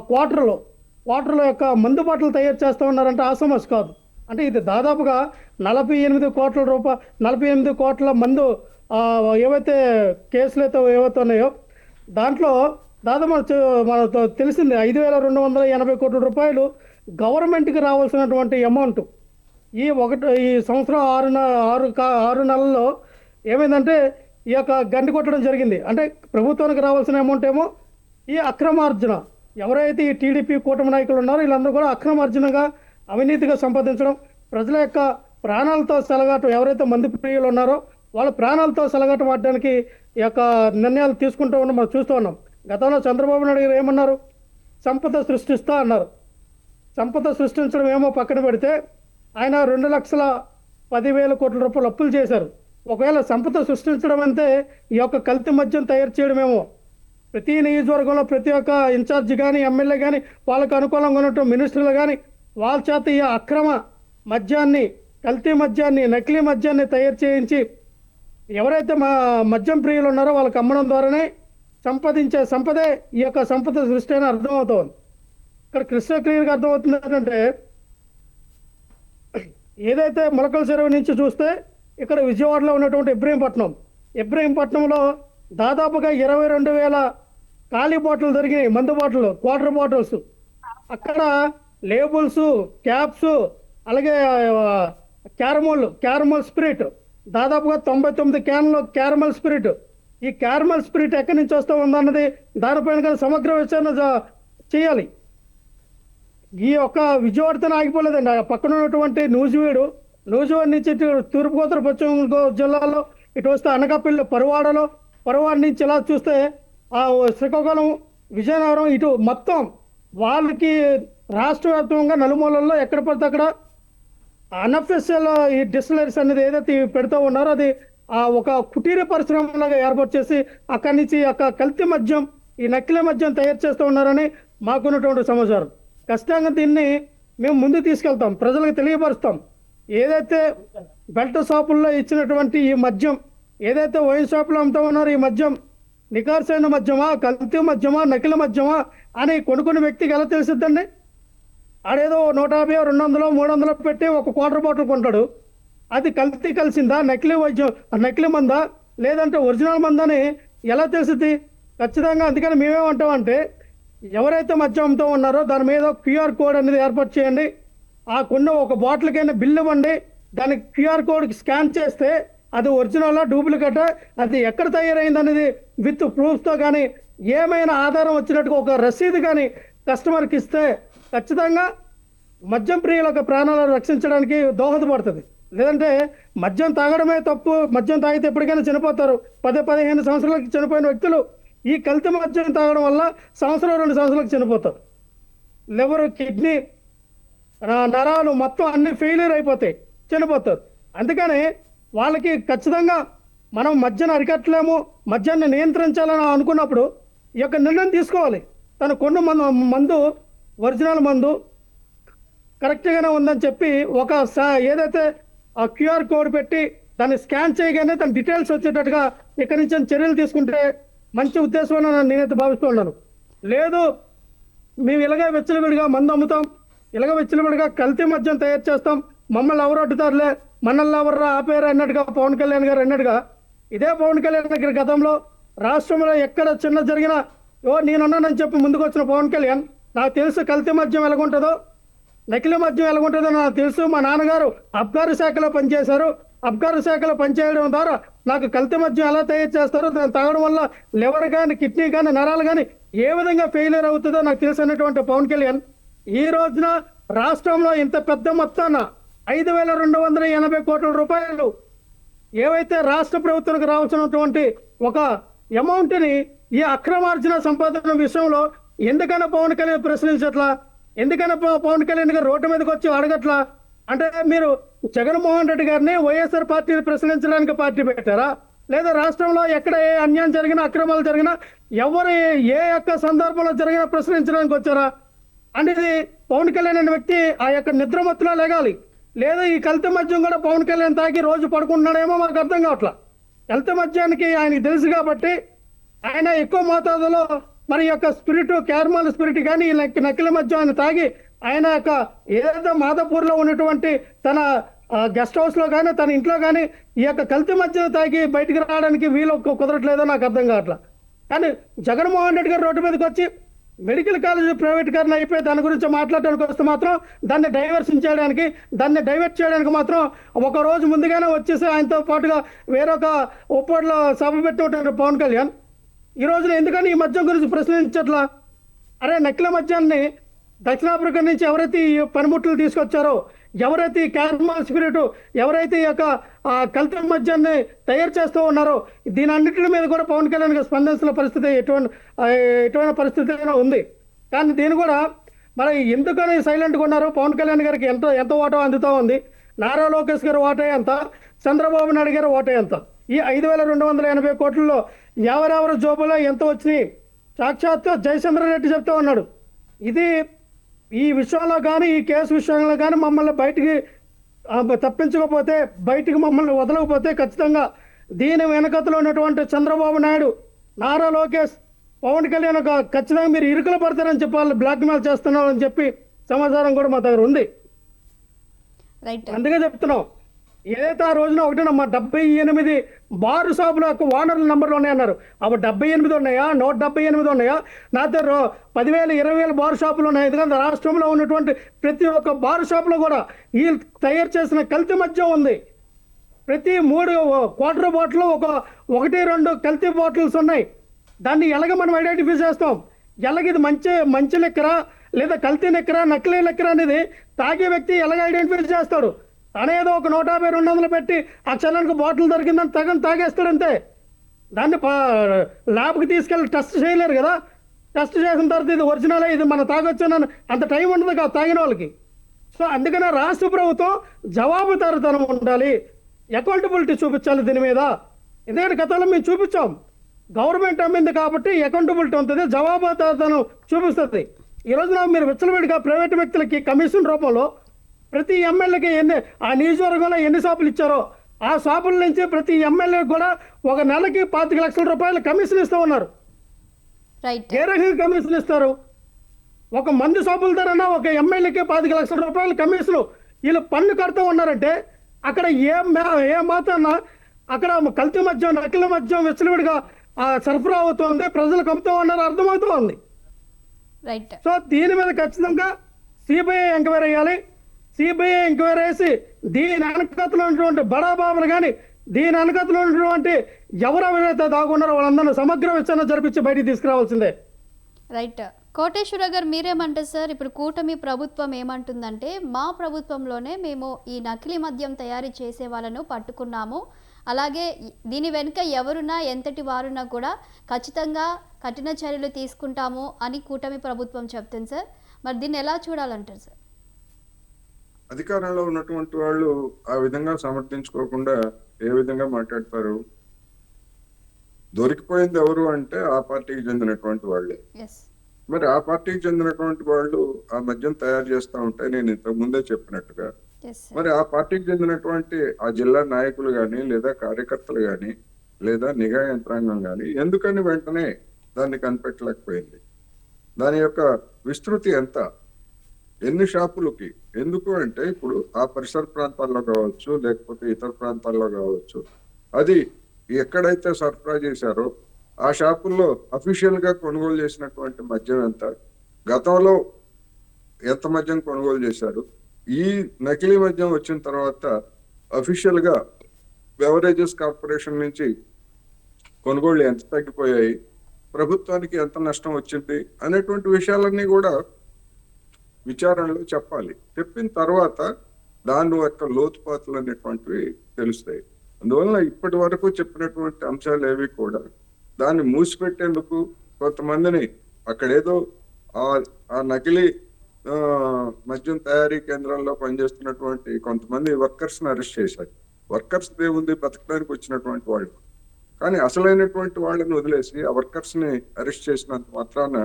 S3: క్వార్టర్ల యొక్క మందు బాటలు తయారు చేస్తూ ఉన్నారంటే ఆసమస్ కాదు. అంటే ఇది దాదాపుగా 48 కోట్ల మందు ఏవైతే కేసులు అయితే ఏవైతే ఉన్నాయో దాంట్లో దాదాపు మనకు తెలిసింది 5,280 కోట్ల రూపాయలు గవర్నమెంట్కి రావాల్సినటువంటి అమౌంట్ ఈ సంవత్సరం 6 నెలల్లో ఏమైందంటే ఈ యొక్క గండి కొట్టడం జరిగింది. అంటే ప్రభుత్వానికి రావాల్సిన అమౌంట్ ఏమో ఈ అక్రమార్జన, ఎవరైతే ఈ టీడీపీ కూటమి నాయకులు ఉన్నారో వీళ్ళందరూ కూడా అక్రమార్జనగా అవినీతిగా సంపాదించడం, ప్రజల యొక్క ప్రాణాలతో సెలగాటం, ఎవరైతే మందు ప్రియులు ఉన్నారో వాళ్ళ ప్రాణాలతో సెలగాటం ఆడడానికి ఈ యొక్క నిర్ణయాలు తీసుకుంటూ ఉన్నాం, మనం చూస్తూ ఉన్నాం. గతంలో చంద్రబాబు నాయుడు గారు ఏమన్నారు, సంపద సృష్టిస్తా అన్నారు. సంపద సృష్టించడం ఏమో పక్కన పెడితే ఆయన 2,10,000 కోట్ల రూపాయలు అప్పులు చేశారు. ఒకవేళ సంపద సృష్టించడం అంటే ఈ యొక్క కల్తీ మద్యం తయారు చేయడమేమో. ప్రతి నియోజకవర్గంలో ప్రతి ఒక్క ఇన్ఛార్జి కానీ ఎమ్మెల్యే కానీ వాళ్ళకు అనుకూలంగా ఉన్నటువంటి మినిస్టర్లు కానీ వాళ్ళ చేత ఈ అక్రమ మద్యాన్ని, కల్తీ మద్యాన్ని, నకిలీ మద్యాన్ని తయారు చేయించి ఎవరైతే మద్యం ప్రియులు ఉన్నారో వాళ్ళకి అమ్మడం ద్వారానే సంపాదించే సంపదే ఈ యొక్క సంపద సృష్టి అని అర్థమవుతుంది. ఇక్కడ క్రిస్టల్ క్లియర్గా అర్థమవుతుంది ఏంటంటే ఏదైతే మొలకల చెరువు నుంచి చూస్తే ఇక్కడ విజయవాడలో ఉన్నటువంటి ఇబ్రహీంపట్నంలో దాదాపుగా 22,000 ఖాళీ బాటిల్ దొరికినాయి, మందు బాటిల్, క్వార్టర్ బాటిల్స్. అక్కడ లేబుల్స్, క్యాప్స్, అలాగే క్యారమల్ స్పిరిట్, దాదాపుగా 99 క్యాన్లు క్యారమల్ స్పిరిట్. ఈ క్యారమల్ స్పిరిట్ ఎక్కడి నుంచి వస్తూ ఉందన్నది దానిపైన కూడా సమగ్ర విచారణ చేయాలి. ఈ యొక్క విజయవాడతో ఆగిపోలేదండి. ఆ పక్కన ఉన్నటువంటి నూజివీడు నుంచి ఇటు తూర్పుగోదావరి పశ్చిమ జిల్లాలో ఇటు వస్తే అనకాపల్లి, పరవాడ నుంచి ఇలా చూస్తే ఆ శ్రీకాకుళం, విజయనగరం, ఇటు మొత్తం వాళ్ళకి రాష్ట్ర వ్యాప్తంగా నలుమూలల్లో ఎక్కడ పడితే అక్కడ అన్అఫీషియల్ ఈ డిస్టిలరీస్ అనేది ఏదైతే పెడుతూ ఉన్నారో అది ఒక కుటీర పరిశ్రమలాగా ఏర్పాటు చేసి అక్కడి నుంచి కల్తీ మద్యం, ఈ నకిలీ మద్యం తయారు చేస్తూ ఉన్నారని మాకున్నటువంటి సమాచారం. ఖచ్చితంగా దీన్ని మేము ముందు తీసుకెళ్తాం, ప్రజలకు తెలియపరుస్తాం. ఏదైతే బెల్ట్ షాపుల్లో ఇచ్చినటువంటి ఈ మద్యం, ఏదైతే వైన్ షాపులో అమ్ముతూ ఉన్నారో ఈ మద్యం నికార్సైన మద్యమా, కల్తీ మద్యమా, నకిలీ మద్యమా అని కొనుక్కునే వ్యక్తికి ఎలా తెలిసిద్దండి? ఆడేదో 150, 200, 300 పెట్టి ఒక క్వార్టర్ బాటిల్ కొంటాడు. అది కల్తీ కలిసిందా, నకిలీ మందా, లేదంటే ఒరిజినల్ మందని ఎలా తెలిసిద్ది? ఖచ్చితంగా. అందుకని మేమేమంటామంటే ఎవరైతే మద్యం అమ్ముతూ ఉన్నారో దాని మీద క్యూఆర్ కోడ్ అనేది ఏర్పాటు చేయండి. ఆ కొన్న ఒక బాటిల్కైనా బిల్లు ఇవ్వండి. దానికి క్యూఆర్ కోడ్ స్కాన్ చేస్తే అది ఒరిజినలా, డూప్లికేటా, అది ఎక్కడ తయారైంది అనేది విత్ ప్రూఫ్తో కానీ ఏమైనా ఆధారం వచ్చినట్టుగా ఒక రసీదు కానీ కస్టమర్కి ఇస్తే ఖచ్చితంగా మద్యం ప్రియుల ప్రాణాలను రక్షించడానికి దోహదపడుతుంది. లేదంటే మద్యం తాగడమే తప్పు, మద్యం తాగితే ఎప్పటికైనా చనిపోతారు. 10-15 సంవత్సరాలకి చనిపోయిన వ్యక్తులు ఈ కల్తీ మద్యం తాగడం వల్ల 1-2 సంవత్సరాలకు చనిపోతారు. లివర్, కిడ్నీ, నరాలు మొత్తం అన్ని ఫెయిల్యూర్ అయిపోతాయి, చనిపోతారు. అందుకని వాళ్ళకి ఖచ్చితంగా మనం మద్యాన్ని అరికట్టలేము, మద్యాన్ని నియంత్రించాలని అనుకున్నప్పుడు ఈ యొక్క నిర్ణయం తీసుకోవాలి. తను కొన్న మందు ఒరిజినల్ మందు కరెక్ట్గానే ఉందని చెప్పి ఏదైతే ఆ క్యూఆర్ కోడ్ పెట్టి దాన్ని స్కాన్ చేయగానే తన డీటెయిల్స్ వచ్చేటట్టుగా ఇక్కడి నుంచి చర్యలు తీసుకుంటే మంచి ఉద్దేశం అని నేనైతే భావిస్తున్నాను. లేదు మేము ఇలాగే విచ్చలవిడిగా మందు అమ్ముతాం, ఇలాగ విచ్చలవిడిగా కల్తీ మద్యం తయారు చేస్తాం, మమ్మల్ని ఎవరు అడ్డుతారులే, మనల్ని ఎవరు ఆపేరు అన్నట్టుగా పవన్ కళ్యాణ్ గారు అన్నట్టుగా, ఇదే పవన్ కళ్యాణ్ దగ్గర గతంలో రాష్ట్రంలో ఎక్కడ చిన్న జరిగినా నేనున్నానని చెప్పి ముందుకు వచ్చిన పవన్ కళ్యాణ్, నాకు తెలుసు కల్తీ మద్యం ఎలాగుంటుందో, నకిలీ మద్యం ఎలాగుంటుందో నాకు తెలుసు. మా నాన్నగారు అబ్కారీ శాఖలో పనిచేశారు, అబ్కారీ శాఖలో పనిచేయడం ద్వారా నాకు కల్తీ మద్యం ఎలా తయారు చేస్తారో, దాన్ని తాగడం వల్ల లివర్ కానీ, కిడ్నీ కానీ, నరాలు కానీ ఏ విధంగా ఫెయిలియర్ అవుతుందో నాకు తెలుసు అన్నటువంటి పవన్ కళ్యాణ్ ఈ రోజున రాష్ట్రంలో ఇంత పెద్ద మొత్తాన 5,280 కోట్ల రూపాయలు ఏవైతే రాష్ట్ర ప్రభుత్వానికి రావాల్సినటువంటి ఒక అమౌంట్ని ఈ అక్రమార్జన సంపాదన విషయంలో ఎందుకైనా పవన్ కళ్యాణ్ ప్రశ్నించట్లా? ఎందుకైనా పవన్ కళ్యాణ్ గారు రోడ్డు మీదకి వచ్చి అడగట్లా? అంటే మీరు జగన్మోహన్ రెడ్డి గారిని వైఎస్ఆర్ పార్టీని ప్రశ్నించడానికి పార్టీ పెట్టారా? లేదా రాష్ట్రంలో ఎక్కడ ఏ అన్యాయం జరిగినా, అక్రమాలు జరిగినా, ఎవరు ఏ యొక్క సందర్భంలో జరిగినా ప్రశ్నించడానికి వచ్చారా? అంటే ఇది పవన్ కళ్యాణ్ అనే వ్యక్తి ఆ యొక్క నిద్రమత్తులో లేగాలి. లేదా ఈ కల్తీ మద్యం కూడా పవన్ కళ్యాణ్ తాగి రోజు పడుకుంటున్నాడేమో మాకు అర్థం కావట్లా. కల్తీ మద్యానికి ఆయనకి తెలుసు కాబట్టి ఆయన ఎక్కువ మోతాదులో మరి యొక్క స్పిరిట్, క్యారమాల్ స్పిరిట్ కానీ ఈ నకిలీ మద్యం ఆయన తాగి ఆయన యొక్క ఏదైతే మాదాపూర్లో ఉన్నటువంటి తన గెస్ట్ హౌస్లో కానీ తన ఇంట్లో కానీ ఈ యొక్క కల్తీ మద్యం తాగి బయటికి రావడానికి వీలు కుదరట్లేదో నాకు అర్థం కావట్లా. కానీ జగన్మోహన్ రెడ్డి గారు రోడ్డు మీదకి వచ్చి మెడికల్ కాలేజ్ ప్రైవేటీకరణ అయిపోయి దాని గురించి మాట్లాడడానికి వస్తే మాత్రం దాన్ని డైవర్ట్ చేయడానికి మాత్రం ఒక రోజు ముందుగానే వచ్చేసి ఆయనతో పాటుగా వేరొక ఒప్పట్లో సభ పెట్టినటువంటి పవన్ కళ్యాణ్ ఈ రోజున ఎందుకని ఈ మద్యం గురించి ప్రశ్నించట్లా? అరే నకిలీ మద్యాన్ని దక్షిణాఫ్రికా నుంచి ఎవరైతే ఈ పనిముట్లు తీసుకొచ్చారో, ఎవరైతే ఈ క్యారమాల్ స్పిరిట్, ఎవరైతే ఈ యొక్క కల్తీ మద్యాన్ని తయారు చేస్తూ ఉన్నారో దీని అన్నింటి మీద కూడా పవన్ కళ్యాణ్ గారు స్పందించిన పరిస్థితి ఎటువంటి పరిస్థితి అయినా ఉంది. కానీ దీని కూడా మరి ఎందుకని సైలెంట్గా ఉన్నారు? పవన్ కళ్యాణ్ గారికి ఎంత ఓటో అందుతూ ఉంది. నారా లోకేష్ గారు ఓటే ఎంత, చంద్రబాబు నాయుడు గారు ఓటే ఎంత? ఈ 5,280 కోట్లలో ఎవరెవరు జోబులో ఎంత వచ్చినాయి సాక్షాత్తు జయచంద్ర రెడ్డి చెప్తా ఉన్నాడు. ఇది ఈ విషయంలో కానీ ఈ కేసు విషయంలో కానీ మమ్మల్ని బయటికి తప్పించకపోతే, బయటికి మమ్మల్ని వదలకపోతే ఖచ్చితంగా దీని వెనకతలో ఉన్నటువంటి చంద్రబాబు నాయుడు, నారా లోకేష్, పవన్ కళ్యాణ్ ఖచ్చితంగా మీరు ఇరుకులు పడతారని చెప్పి వాళ్ళు బ్లాక్మెయిల్ చేస్తున్నారని చెప్పి సమాచారం కూడా మా దగ్గర ఉంది. అందుకే చెప్తున్నాం, ఏదైతే ఆ రోజున ఒకటేనమ్మా 78 బారు షాపుల యొక్క ఓనర్ల నంబర్లు ఉన్నాయన్నారు. అప్పుడు 78 ఉన్నాయా, 178 ఉన్నాయా? నా దగ్గర 10,000, 20,000 బారు షాపులు ఉన్నాయి. ఎందుకంటే రాష్ట్రంలో ఉన్నటువంటి ప్రతి ఒక్క బారు షాపులో కూడా ఈ తయారు చేసిన కల్తీ మద్యం ఉంది. ప్రతి 3 క్వార్టర్ బాటిల్ 1-2 కల్తీ బాటిల్స్ ఉన్నాయి. దాన్ని ఎలాగ మనం ఐడెంటిఫై చేస్తాం? ఎలాగ ఇది మంచి లెక్కరా లేదా కల్తీ లెక్కరా, నకిలీ లెక్కరా అనేది తాగే వ్యక్తి ఎలాగ ఐడెంటిఫై చేస్తాడు? తనేదో ఒక 150-200 పెట్టి ఆ క్షణానికి బాటిల్ దొరికిందని తాగేస్తాడంతే. దాన్ని ల్యాబ్కి తీసుకెళ్ళి టెస్ట్ చేయలేరు కదా. టెస్ట్ చేసిన తర్వాత ఇది ఒరిజినల్, ఇది మన తాగొచ్చానని అంత టైం ఉండదు కదా తాగిన వాళ్ళకి. సో అందుకనే రాష్ట్ర ప్రభుత్వం జవాబుదారీతనం ఉండాలి, అకౌంటబిలిటీ చూపించాలి దీని మీద. ఎందుకంటే గతంలో మేము చూపించాం, గవర్నమెంట్ అమ్మింది కాబట్టి అకౌంటబిలిటీ ఉంటుంది, జవాబుదారీతనం చూపిస్తుంది. ఈ రోజున మీరు విచ్చలవిడిగా ప్రైవేట్ వ్యక్తులకి కమిషన్ రూపంలో ప్రతి ఎమ్మెల్యేకి ఆ నియోజకవర్గంలో ఎన్ని షాపులు ఇచ్చారో ఆ షాపుల నుంచి ప్రతి ఎమ్మెల్యేకి కూడా ఒక నెలకి 25 లక్షల రూపాయలు కమిషన్ ఇస్తూ ఉన్నారు. ఏ రకంగా కమిషన్ ఇస్తారు? ఒక మందు షాపుల ధరన ఒక ఎమ్మెల్యేకి 25 లక్షల రూపాయలు కమిషన్ వీళ్ళు పన్ను కడుతూ ఉన్నారంటే అక్కడ ఏ మాత్రాన అక్కడ కల్తీ మద్యం, నకిలీ మద్యం విచ్చలవిడిగా సరఫరా అవుతుంది, ప్రజలకు అమ్ముతూ ఉన్నారు, అర్థమవుతూ ఉంది. సో దీని మీద ఖచ్చితంగా సిబిఐ ఎంక్వైరీ అయ్యాలి. సిబిఐ ఎంక్వైరీ వేసి దీని వెనకతలో ఉన్నటువంటి బడాబాబులు కానీ దీని వెనకతలో ఉన్నటువంటి ఎవరెవరైతే దాగున్నారో వాళ్ళందరూ సమగ్ర విచారణ జరిపించి బయటికి తీసుకురావాల్సిందే.
S1: రైట్. కోటేశ్వర గారు మీరేమంటారు సార్? ఇప్పుడు కూటమి ప్రభుత్వం ఏమంటుందంటే మా ప్రభుత్వంలోనే మేము ఈ నకిలీ మద్యం తయారీ చేసే వాళ్ళను పట్టుకున్నాము, అలాగే దీని వెనుక ఎవరున్నా ఎంతటి వారున్నా కూడా ఖచ్చితంగా కఠిన చర్యలు తీసుకుంటాము అని కూటమి ప్రభుత్వం చెప్తుంది సార్. మరి దీన్ని ఎలా చూడాలంటారు సార్?
S2: అధికారంలో ఉన్నటువంటి వాళ్ళు ఆ విధంగా సమర్థించుకోకుండా ఏ విధంగా మాట్లాడతారు? దొరికిపోయింది ఎవరు అంటే ఆ పార్టీకి చెందినటువంటి వాళ్ళే. మరి ఆ పార్టీకి చెందినటువంటి వాళ్ళు ఆ మద్యం తయారు చేస్తూ ఉంటే నేను ఇంతకు ముందే చెప్పినట్టుగా మరి ఆ పార్టీకి చెందినటువంటి ఆ జిల్లా నాయకులు కానీ లేదా కార్యకర్తలు కానీ లేదా నిఘా యంత్రాంగం కానీ ఎందుకని వెంటనే దాన్ని కనిపెట్టలేకపోయింది? దాని యొక్క విస్తృతి ఎంత, ఎన్ని షాపులకి? ఎందుకు అంటే ఇప్పుడు ఆ పరిసర ప్రాంతాల్లో కావచ్చు లేకపోతే ఇతర ప్రాంతాల్లో కావచ్చు, అది ఎక్కడైతే సరఫరా చేశారో ఆ షాపుల్లో అఫీషియల్ గా కొనుగోలు చేసినటువంటి మద్యం ఎంత, గతంలో ఎంత మద్యం కొనుగోలు చేశారు, ఈ నకిలీ మద్యం వచ్చిన తర్వాత అఫీషియల్ గా బెవరేజెస్ కార్పొరేషన్ నుంచి కొనుగోళ్లు ఎంత తగ్గిపోయాయి, ప్రభుత్వానికి ఎంత నష్టం వచ్చింది అనేటువంటి విషయాలన్నీ కూడా విచారణలో చెప్పాలి. చెప్పిన తర్వాత దాని యొక్క లోతుపాతులు అనేటువంటివి తెలుస్తాయి. అందువలన ఇప్పటి వరకు చెప్పినటువంటి అంశాలు ఏవి కూడా దాన్ని మూసిపెట్టేందుకు కొంతమందిని అక్కడేదో ఆ నకిలీ మద్యం తయారీ కేంద్రాల్లో పనిచేస్తున్నటువంటి కొంతమంది వర్కర్స్ని అరెస్ట్ చేశారు. వర్కర్స్ దేవుంది బతకడానికి వచ్చినటువంటి వాళ్ళు, కానీ అసలైనటువంటి వాళ్ళని వదిలేసి ఆ వర్కర్స్ ని అరెస్ట్ చేసినంత మాత్రాన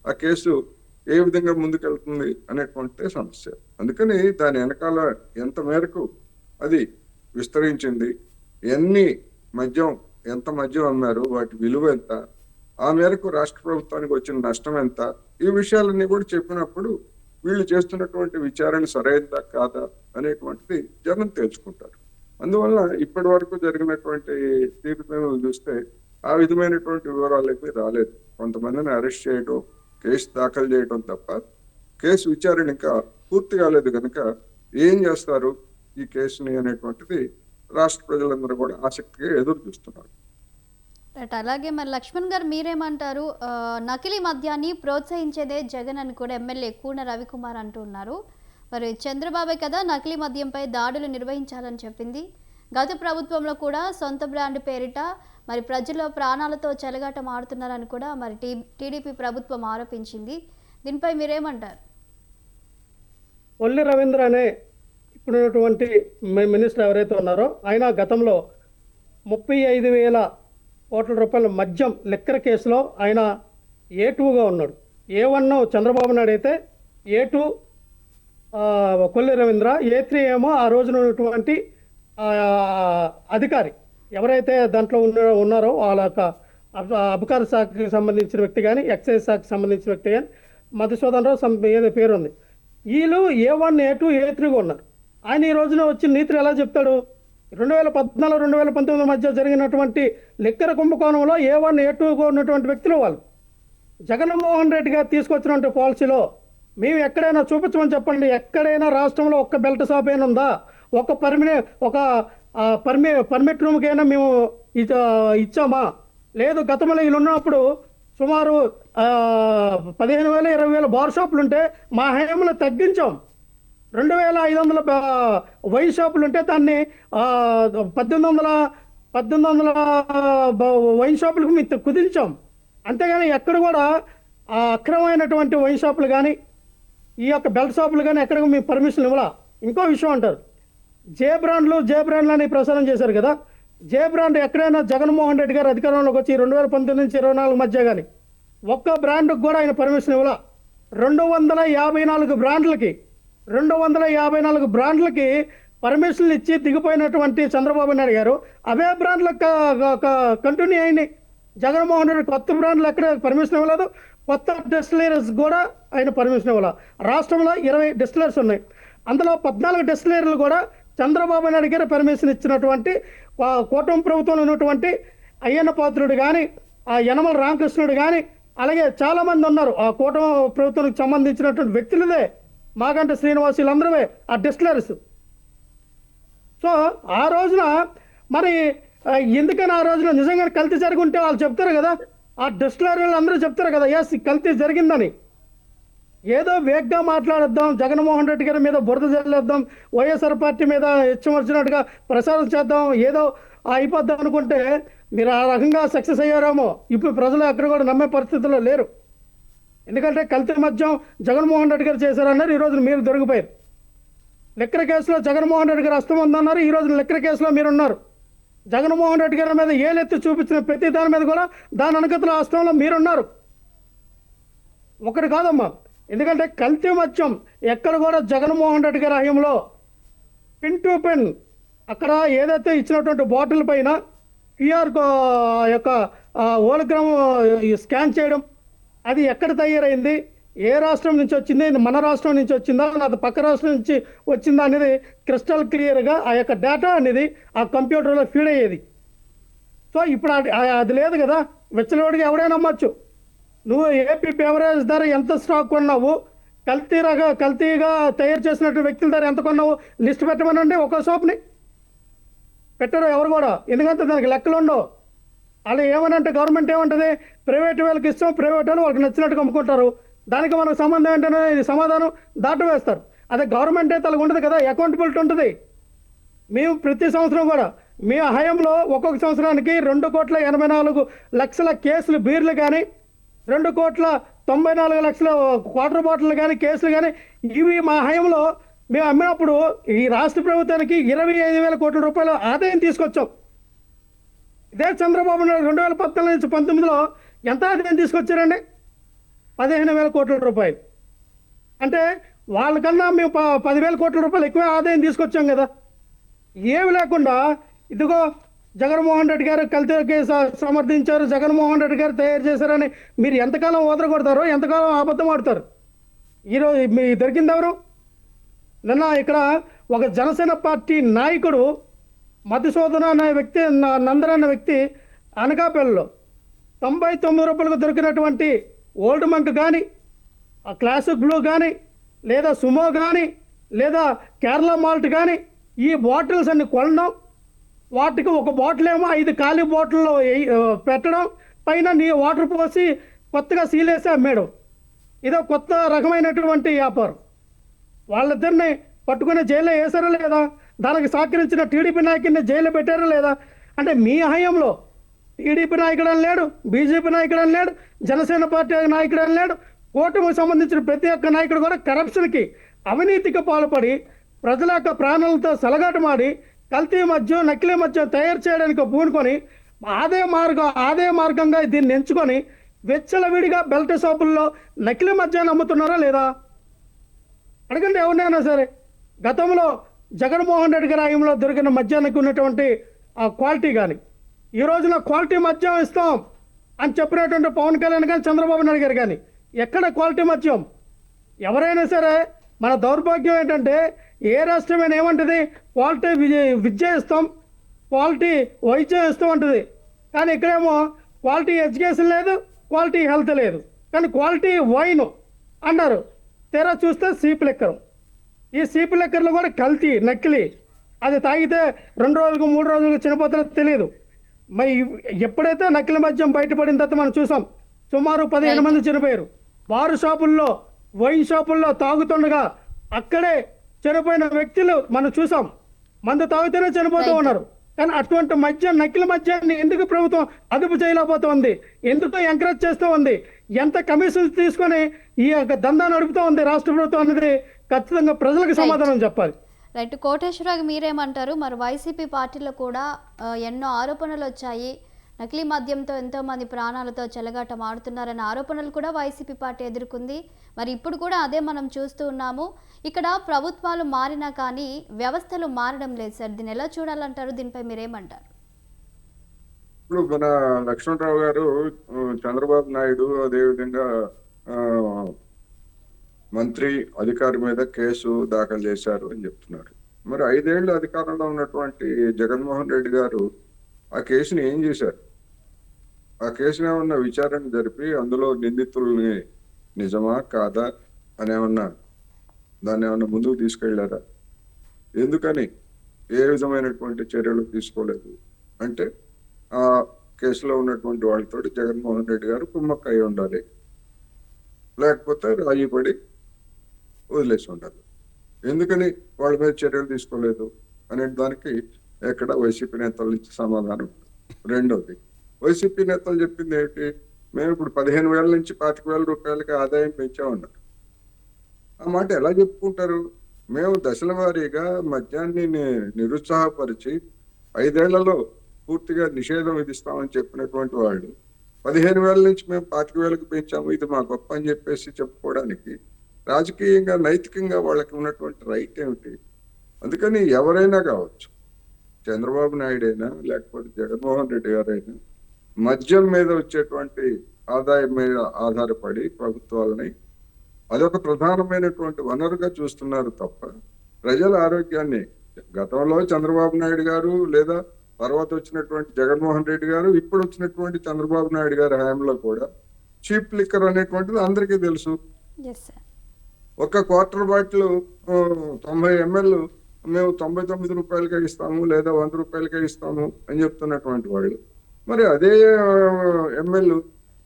S2: ఆ కేసు ఏ విధంగా ముందుకెళ్తుంది అనేటువంటి సమస్య. అందుకని దాని వెనకాల ఎంత మేరకు అది విస్తరించింది, ఎన్ని మద్యం ఎంత మద్యం అమ్మారు, వాటి విలువ ఎంత, ఆ మేరకు రాష్ట్ర ప్రభుత్వానికి వచ్చిన నష్టం ఎంత, ఈ విషయాలన్నీ కూడా చెప్పినప్పుడు వీళ్ళు చేస్తున్నటువంటి విచారణ సరైనదా కాదా అనేటువంటిది జనం తెలుసుకుంటారు. అందువల్ల ఇప్పటి వరకు జరిగినటువంటి తీర్పులను చూస్తే ఆ విధమైనటువంటి వివరాలు ఏమీ రాలేదు. కొంతమందిని అరెస్ట్ చేయడం, కేసు దాఖలు చేయడం తప్ప కేసు విచారణ ఇంకా పూర్తి కాలేదు కనుక ఏం చేస్తారు ఈ కేసుని అనేటువంటిది రాష్ట్ర ప్రజలందరూ కూడా ఆసక్తిగా ఎదురు చూస్తున్నారు.
S1: రైట్. అలాగే మరి లక్ష్మణ్ గారు మీరేమంటారు? నకిలీ మద్యాన్ని ప్రోత్సహించేదే జగన్ అని కూడా ఎమ్మెల్యే కూన రవికుమార్ అంటున్నారు. మరి చంద్రబాబే కదా నకిలీ మద్యంపై దాడులు నిర్వహించాలని చెప్పింది. గత ప్రభుత్వంలో కూడా సొంత బ్రాండ్ పేరిట మరి ప్రజల ప్రాణాలతో చెలగాటం ఆడుతున్నారని కూడా మరి టీడీపీ ప్రభుత్వం ఆరోపించింది. దీనిపై మీరేమంటారు?
S3: కొల్లి రవీంద్ర అనే ఇప్పుడున్నటువంటి మినిస్టర్ ఎవరైతే ఉన్నారో ఆయన గతంలో 35,000 కోట్ల రూపాయల మద్యం లిక్కర్ కేసులో ఆయన A2గా ఉన్నాడు. A1 చంద్రబాబు నాయుడు అయితే, A2 కొల్లి రవీంద్ర, A3 ఏమో ఆ రోజున ఉన్నటువంటి అధికారి ఎవరైతే దాంట్లో ఉన్నారో వాళ్ళ యొక్క అబకార శాఖకి సంబంధించిన వ్యక్తి కానీ, ఎక్సైజ్ శాఖకి సంబంధించిన వ్యక్తి కానీ, మధుసూదన్ రావు ఏదో పేరు ఉంది. వీళ్ళు A1, A2, A3గా ఉన్నారు. ఆయన ఈ రోజున వచ్చిన నీతులు ఎలా చెప్తాడు? 2014, 2019 మధ్య జరిగినటువంటి లిక్కర్ కుంభకోణంలో A1, A2గా ఉన్నటువంటి వ్యక్తులు వాళ్ళు. జగన్మోహన్ రెడ్డి గారు తీసుకొచ్చినటువంటి పాలసీలో మేము ఎక్కడైనా చూపించమని చెప్పండి. ఎక్కడైనా రాష్ట్రంలో ఒక్క బెల్ట్ షాప్ అయినా ఉందా? ఒక పర్మిట్ రూమ్కైనా మేము ఇచ్చామా? లేదు. గతంలో వీళ్ళు ఉన్నప్పుడు సుమారు 15,000, 20,000 బార్ షాపులు ఉంటే మా హయాంలో తగ్గించాం. 2,500 వైన్ షాపులు ఉంటే దాన్ని 1800 వైన్ షాపులకు మేము కుదించాం. అంతేగాని ఎక్కడ కూడా అక్రమమైనటువంటి వైన్ షాపులు కానీ, ఈ యొక్క బెల్ట్ షాపులు కానీ ఎక్కడికి మేము పర్మిషన్ ఇవ్వాలా. ఇంకో విషయం అంటారు, జే బ్రాండ్లు అని ప్రసారం చేశారు కదా. జే బ్రాండ్ ఎక్కడైనా జగన్మోహన్ రెడ్డి గారు అధికారంలోకి వచ్చి 2019 నుంచి 2024 మధ్య కానీ ఒక్క బ్రాండ్కి కూడా ఆయన పర్మిషన్ ఇవ్వాలా. 254 బ్రాండ్లకి పర్మిషన్లు ఇచ్చి దిగిపోయినటువంటి చంద్రబాబు నాయుడు గారు అవే బ్రాండ్లకు కంటిన్యూ అయింది. జగన్మోహన్ రెడ్డి కొత్త బ్రాండ్లు ఎక్కడ పర్మిషన్ ఇవ్వలేదు. కొత్త డిస్టిలరీస్ కూడా ఆయన పర్మిషన్ ఇవ్వాలి. రాష్ట్రంలో 20 డిస్టిలరీస్ ఉన్నాయి. అందులో 14 డిస్టిలరీలు కూడా చంద్రబాబు నాయుడు గారు పర్మిషన్ ఇచ్చినటువంటి కూటమి ప్రభుత్వంలో ఉన్నటువంటి అయ్యన్న పాత్రుడు కానీ, ఆ యనమల రామకృష్ణుడు కానీ, అలాగే చాలామంది ఉన్నారు ఆ కూటమి ప్రభుత్వానికి సంబంధించినటువంటి వ్యక్తులదే, మాగంటి శ్రీనివాస్, వీళ్ళందరూ ఆ డిస్టిలరీస్. సో ఆ రోజున మరి ఎందుకని ఆ రోజున నిజంగా కల్తీ జరిగి ఉంటే వాళ్ళు చెప్తారు కదా, ఆ డిస్టిలరీలు అందరూ చెప్తారు కదా ఎస్ కల్తీ జరిగిందని. ఏదో వేగ్గా మాట్లాడేద్దాం, జగన్మోహన్ రెడ్డి గారి మీద బురద జల్లేద్దాం, వైఎస్ఆర్ పార్టీ మీద వచ్చినట్టుగా ప్రచారం చేద్దాం, ఏదో అయిపోద్దాం అనుకుంటే మీరు ఆ రకంగా సక్సెస్ అయ్యారేమో. ఇప్పుడు ప్రజలు ఎక్కడ కూడా నమ్మే పరిస్థితుల్లో లేరు. ఎందుకంటే కల్తీ మద్యం జగన్మోహన్ రెడ్డి గారు చేశారన్నారు, ఈ రోజున మీరు దొరికిపోయారు. లిక్కర్ కేసులో జగన్మోహన్ రెడ్డి గారు హస్తం ఉందన్నారు, ఈ రోజున లిక్కర్ కేసులో మీరున్నారు. జగన్మోహన్ రెడ్డి గారి మీద ఏలెత్తి చూపించిన ప్రతి దాని మీద కూడా దాని అనుగతుల హస్తంలో మీరున్నారు. ఒకటి కాదమ్మా, ఎందుకంటే కల్తీ మద్యం ఎక్కడ కూడా జగన్మోహన్ రెడ్డి గారి హయాంలో పిన్ టు పిన్ అక్కడ ఏదైతే ఇచ్చినటువంటి బాటిల్ పైన క్యూఆర్ యొక్క హోలోగ్రామ్ స్కాన్ చేయడం, అది ఎక్కడ తయారైంది, ఏ రాష్ట్రం నుంచి వచ్చింది, మన రాష్ట్రం నుంచి వచ్చిందా లేదా పక్క రాష్ట్రం నుంచి వచ్చిందా అనేది క్రిస్టల్ క్లియర్గా ఆ యొక్క డేటా అనేది ఆ కంప్యూటర్లో ఫీడ్ అయ్యేది. సో ఇప్పుడు అది లేదు కదా. వెచ్చలవాడికి ఎవడైనా అమ్మచ్చు. నువ్వు ఏపీ బెవరేజ్ ధర ఎంత స్టాక్ కొన్నావు, కల్తీగా తయారు చేసినట్టు వ్యక్తుల ధర ఎంత కొన్నావు లిస్ట్ పెట్టమనండి. ఒక షాప్ని పెట్టరు ఎవరు కూడా, ఎందుకంటే దానికి లెక్కలు ఉండవు. అలా ఏమనంటే గవర్నమెంట్ ఏమంటుంది, ప్రైవేట్ వాళ్ళకి ఇస్తాం, ప్రైవేట్ వాళ్ళు వాళ్ళకి నచ్చినట్టుగా అమ్ముకుంటారు, దానికి మనకు సంబంధం ఏంటనే సమాధానం దాటు వేస్తారు. అదే గవర్నమెంట్ అయితే అలాగ ఉంటుంది కదా, అకౌంటబిలిటీ ఉంటుంది. మేము ప్రతి సంవత్సరం కూడా మీ హయాంలో ఒక్కొక్క సంవత్సరానికి 2,84,00,000 కేసులు బీర్లు కానీ, 2,94,00,000 క్వార్టర్ బాటిల్ కానీ కేసులు కానీ ఇవి మా హయాంలో మేము అమ్మినప్పుడు ఈ రాష్ట్ర ప్రభుత్వానికి 25,000 కోట్ల రూపాయల ఆదాయం తీసుకొచ్చాం. ఇదే చంద్రబాబు నాయుడు 2014 నుంచి 19లో ఎంత ఆదాయం తీసుకొచ్చారండి? 15,000 కోట్ల రూపాయలు. అంటే వాళ్ళకన్నా మేము 10,000 కోట్ల రూపాయలు ఎక్కువ ఆదాయం తీసుకొచ్చాం కదా. ఏమి లేకుండా ఇదిగో జగన్మోహన్ రెడ్డి గారు కల్తీకి సమర్థించారు, జగన్మోహన్ రెడ్డి గారు తయారు చేశారని మీరు ఎంతకాలం ఓదరగొడతారో, ఎంతకాలం అబద్ధం ఆడతారు. ఈరోజు మీ దొరికింది ఎవరు? నిన్న ఇక్కడ ఒక జనసేన పార్టీ నాయకుడు మధుసూదన అనే వ్యక్తి, నందన్ అనే వ్యక్తి అనకాపల్లిలో 99 రూపాయలకు దొరికినటువంటి ఓల్డ్ మంక్ కానీ, ఆ క్లాసిక్ బ్లూ కానీ, లేదా సుమో కానీ, లేదా కేరళ మాల్ట్ కానీ, ఈ బాటిల్స్ అన్ని కొనడం, వాటికి ఒక బాటిల్ ఏమో 5 ఖాళీ బాటిల్లో పెట్టడం, పైన నీ వాటర్ పోసి కొత్తగా సీలేసి అమ్మేయడం. ఇదో కొత్త రకమైనటువంటి వ్యాపారం. వాళ్ళిద్దరిని పట్టుకుని జైల్లో వేసారా లేదా? దానికి సహకరించిన టీడీపీ నాయకుడిని జైల్లో పెట్టారా లేదా? అంటే మీ హయాంలో టీడీపీ నాయకుడు అని లేడు, బీజేపీ నాయకుడు అని లేడు, జనసేన పార్టీ నాయకుడు అని లేడు. కూటమికి సంబంధించిన ప్రతి ఒక్క నాయకుడు కూడా కరప్షన్కి, అవినీతికి పాల్పడి ప్రజల యొక్క ప్రాణాలతో సలగాటమాడి కల్తీ మద్యం, నకిలీ మద్యం తయారు చేయడానికి పూనుకొని ఆదాయ మార్గంగా దీన్ని ఎంచుకొని వెచ్చలవిడిగా బెల్ట్ షాపుల్లో నకిలీ మద్యాన్ని అమ్ముతున్నారా లేదా? అడగండి ఎవరినైనా సరే. గతంలో జగన్మోహన్ రెడ్డి గారి హయాంలో దొరికిన మద్యానికి ఉన్నటువంటి ఆ క్వాలిటీ కానీ, ఈ రోజున క్వాలిటీ మద్యం ఇస్తాం అని చెప్పినటువంటి పవన్ కళ్యాణ్ కానీ, చంద్రబాబు నాయుడు గారు కానీ, ఎక్కడ క్వాలిటీ మద్యం? ఎవరైనా సరే మన దౌర్భాగ్యం ఏంటంటే, ఏ రాష్ట్రమైనా ఏమంటుంది, క్వాలిటీ విద్య ఇస్తాం, క్వాలిటీ వైద్యం ఇస్తాం అంటుంది. కానీ ఇక్కడేమో క్వాలిటీ ఎడ్యుకేషన్ లేదు, క్వాలిటీ హెల్త్ లేదు, కానీ క్వాలిటీ వైన్ అన్నారు. తీరా చూస్తే సీప్ లెక్కరు. ఈ సీప్ లెక్కర్లు కూడా కల్తీ, నకిలీ. అది తాగితే 2 రోజులకు 3 రోజులకు చనిపోతారో తెలియదు. మరి ఎప్పుడైతే నకిలీ మద్యం బయటపడిన తర్వాత మనం చూసాం, సుమారు 15 మంది చనిపోయారు. బారు షాపుల్లో, వైన్ షాపుల్లో తాగుతుండగా అక్కడే చనిపోయిన వ్యక్తులు మనం చూసాం. మందు తాగితేనే చనిపోతూ ఉన్నారు. కానీ అటువంటి మద్యం, నకిలీ మద్యాన్ని ఎందుకు ప్రభుత్వం అదుపు చేయలేకపోతుంది? ఎందుకు ఎంకరేజ్ చేస్తూ ఉంది? ఎంత కమిషన్స్ తీసుకొని ఈ యొక్క దందా నడుపుతూ ఉంది రాష్ట్ర ప్రభుత్వం అనేది ఖచ్చితంగా ప్రజలకు సమాధానం చెప్పాలి.
S1: రైట్. కోటేశ్వరరావు మీరేమంటారు? మరి వైసీపీ పార్టీలో కూడా ఎన్నో ఆరోపణలు వచ్చాయి. నకిలీ మద్యంతో ఎంతోమంది ప్రాణాలతో చెలగాటం ఆడుతున్నారనే ఆరోపణలు కూడా వైసీపీ పార్టీ ఎదుర్కొంది. మరి ఇప్పుడు కూడా అదే మనం చూస్తూ ఉన్నాము. ఇక్కడ ప్రభుత్వాలు మారినా కానీ వ్యవస్థలు మారడం లేదు సార్. దీన్ని ఎలా చూడాలంటారు? దీనిపై మీరేమంటారు?
S2: ఇప్పుడు మన లక్ష్మణరావు గారు చంద్రబాబు నాయుడు అదేవిధంగా మంత్రి అధికారి మీద కేసు దాఖలు చేశారు అని చెప్తున్నారు. మరి 5 ఏళ్ళు అధికారంలో ఉన్నటువంటి జగన్మోహన్ రెడ్డి గారు ఆ కేసుని ఏం చేశారు? ఆ కేసుని ఏమన్నా విచారణ జరిపి అందులో నిందితుల్ని నిజమా కాదా అని దాన్ని ఏమన్నా ముందుకు తీసుకెళ్లారా? ఎందుకని ఏ విధమైనటువంటి చర్యలు తీసుకోలేదు అంటే, ఆ కేసులో ఉన్నటువంటి వాళ్ళతో జగన్మోహన్ రెడ్డి గారు కుమ్మక్క అయి ఉండాలి, లేకపోతే రాజీపడి వదిలేసి ఉండాలి. ఎందుకని వాళ్ళ మీద చర్యలు తీసుకోలేదు అనే దానికి ఎక్కడ వైసీపీ నేతల నుంచి సమాధానం. రెండోది, వైసీపీ నేతలు చెప్పింది ఏంటి? మేము ఇప్పుడు 15,000 నుంచి 25,000 రూపాయలకి ఆదాయం పెంచామన్నారు. ఆ మాట ఎలా చెప్పుకుంటారు? మేము దశల వారీగా మద్యాన్ని నిరుత్సాహపరిచి 5 ఏళ్లలో పూర్తిగా నిషేధం విధిస్తామని చెప్పినటువంటి వాళ్ళు 15,000 నుంచి మేము 25,000కి పెంచాము, ఇది మా గొప్ప అని చెప్పేసి చెప్పుకోవడానికి రాజకీయంగా, నైతికంగా వాళ్ళకి ఉన్నటువంటి రైట్ ఏమిటి? అందుకని ఎవరైనా కావచ్చు, చంద్రబాబు నాయుడు అయినా లేకపోతే జగన్మోహన్ రెడ్డి గారైనా, మద్యం మీద వచ్చేటువంటి ఆదాయం మీద ఆధారపడి ప్రభుత్వాలని అదొక ప్రధానమైనటువంటి వనరుగా చూస్తున్నారు తప్ప ప్రజల ఆరోగ్యాన్ని, గతంలో చంద్రబాబు నాయుడు గారు లేదా తర్వాత వచ్చినటువంటి జగన్మోహన్ రెడ్డి గారు, ఇప్పుడు వచ్చినటువంటి చంద్రబాబు నాయుడు గారి హయాంలో కూడా చీప్ లిక్కర్ అనేటువంటిది అందరికీ తెలుసు. ఒక క్వార్టర్ బాటిల్ 90 ml మేము 99 రూపాయలకే ఇస్తాము లేదా 100 రూపాయలకే ఇస్తాము అని చెప్తున్నటువంటి వాళ్ళు, మరి అదే ఎంఎల్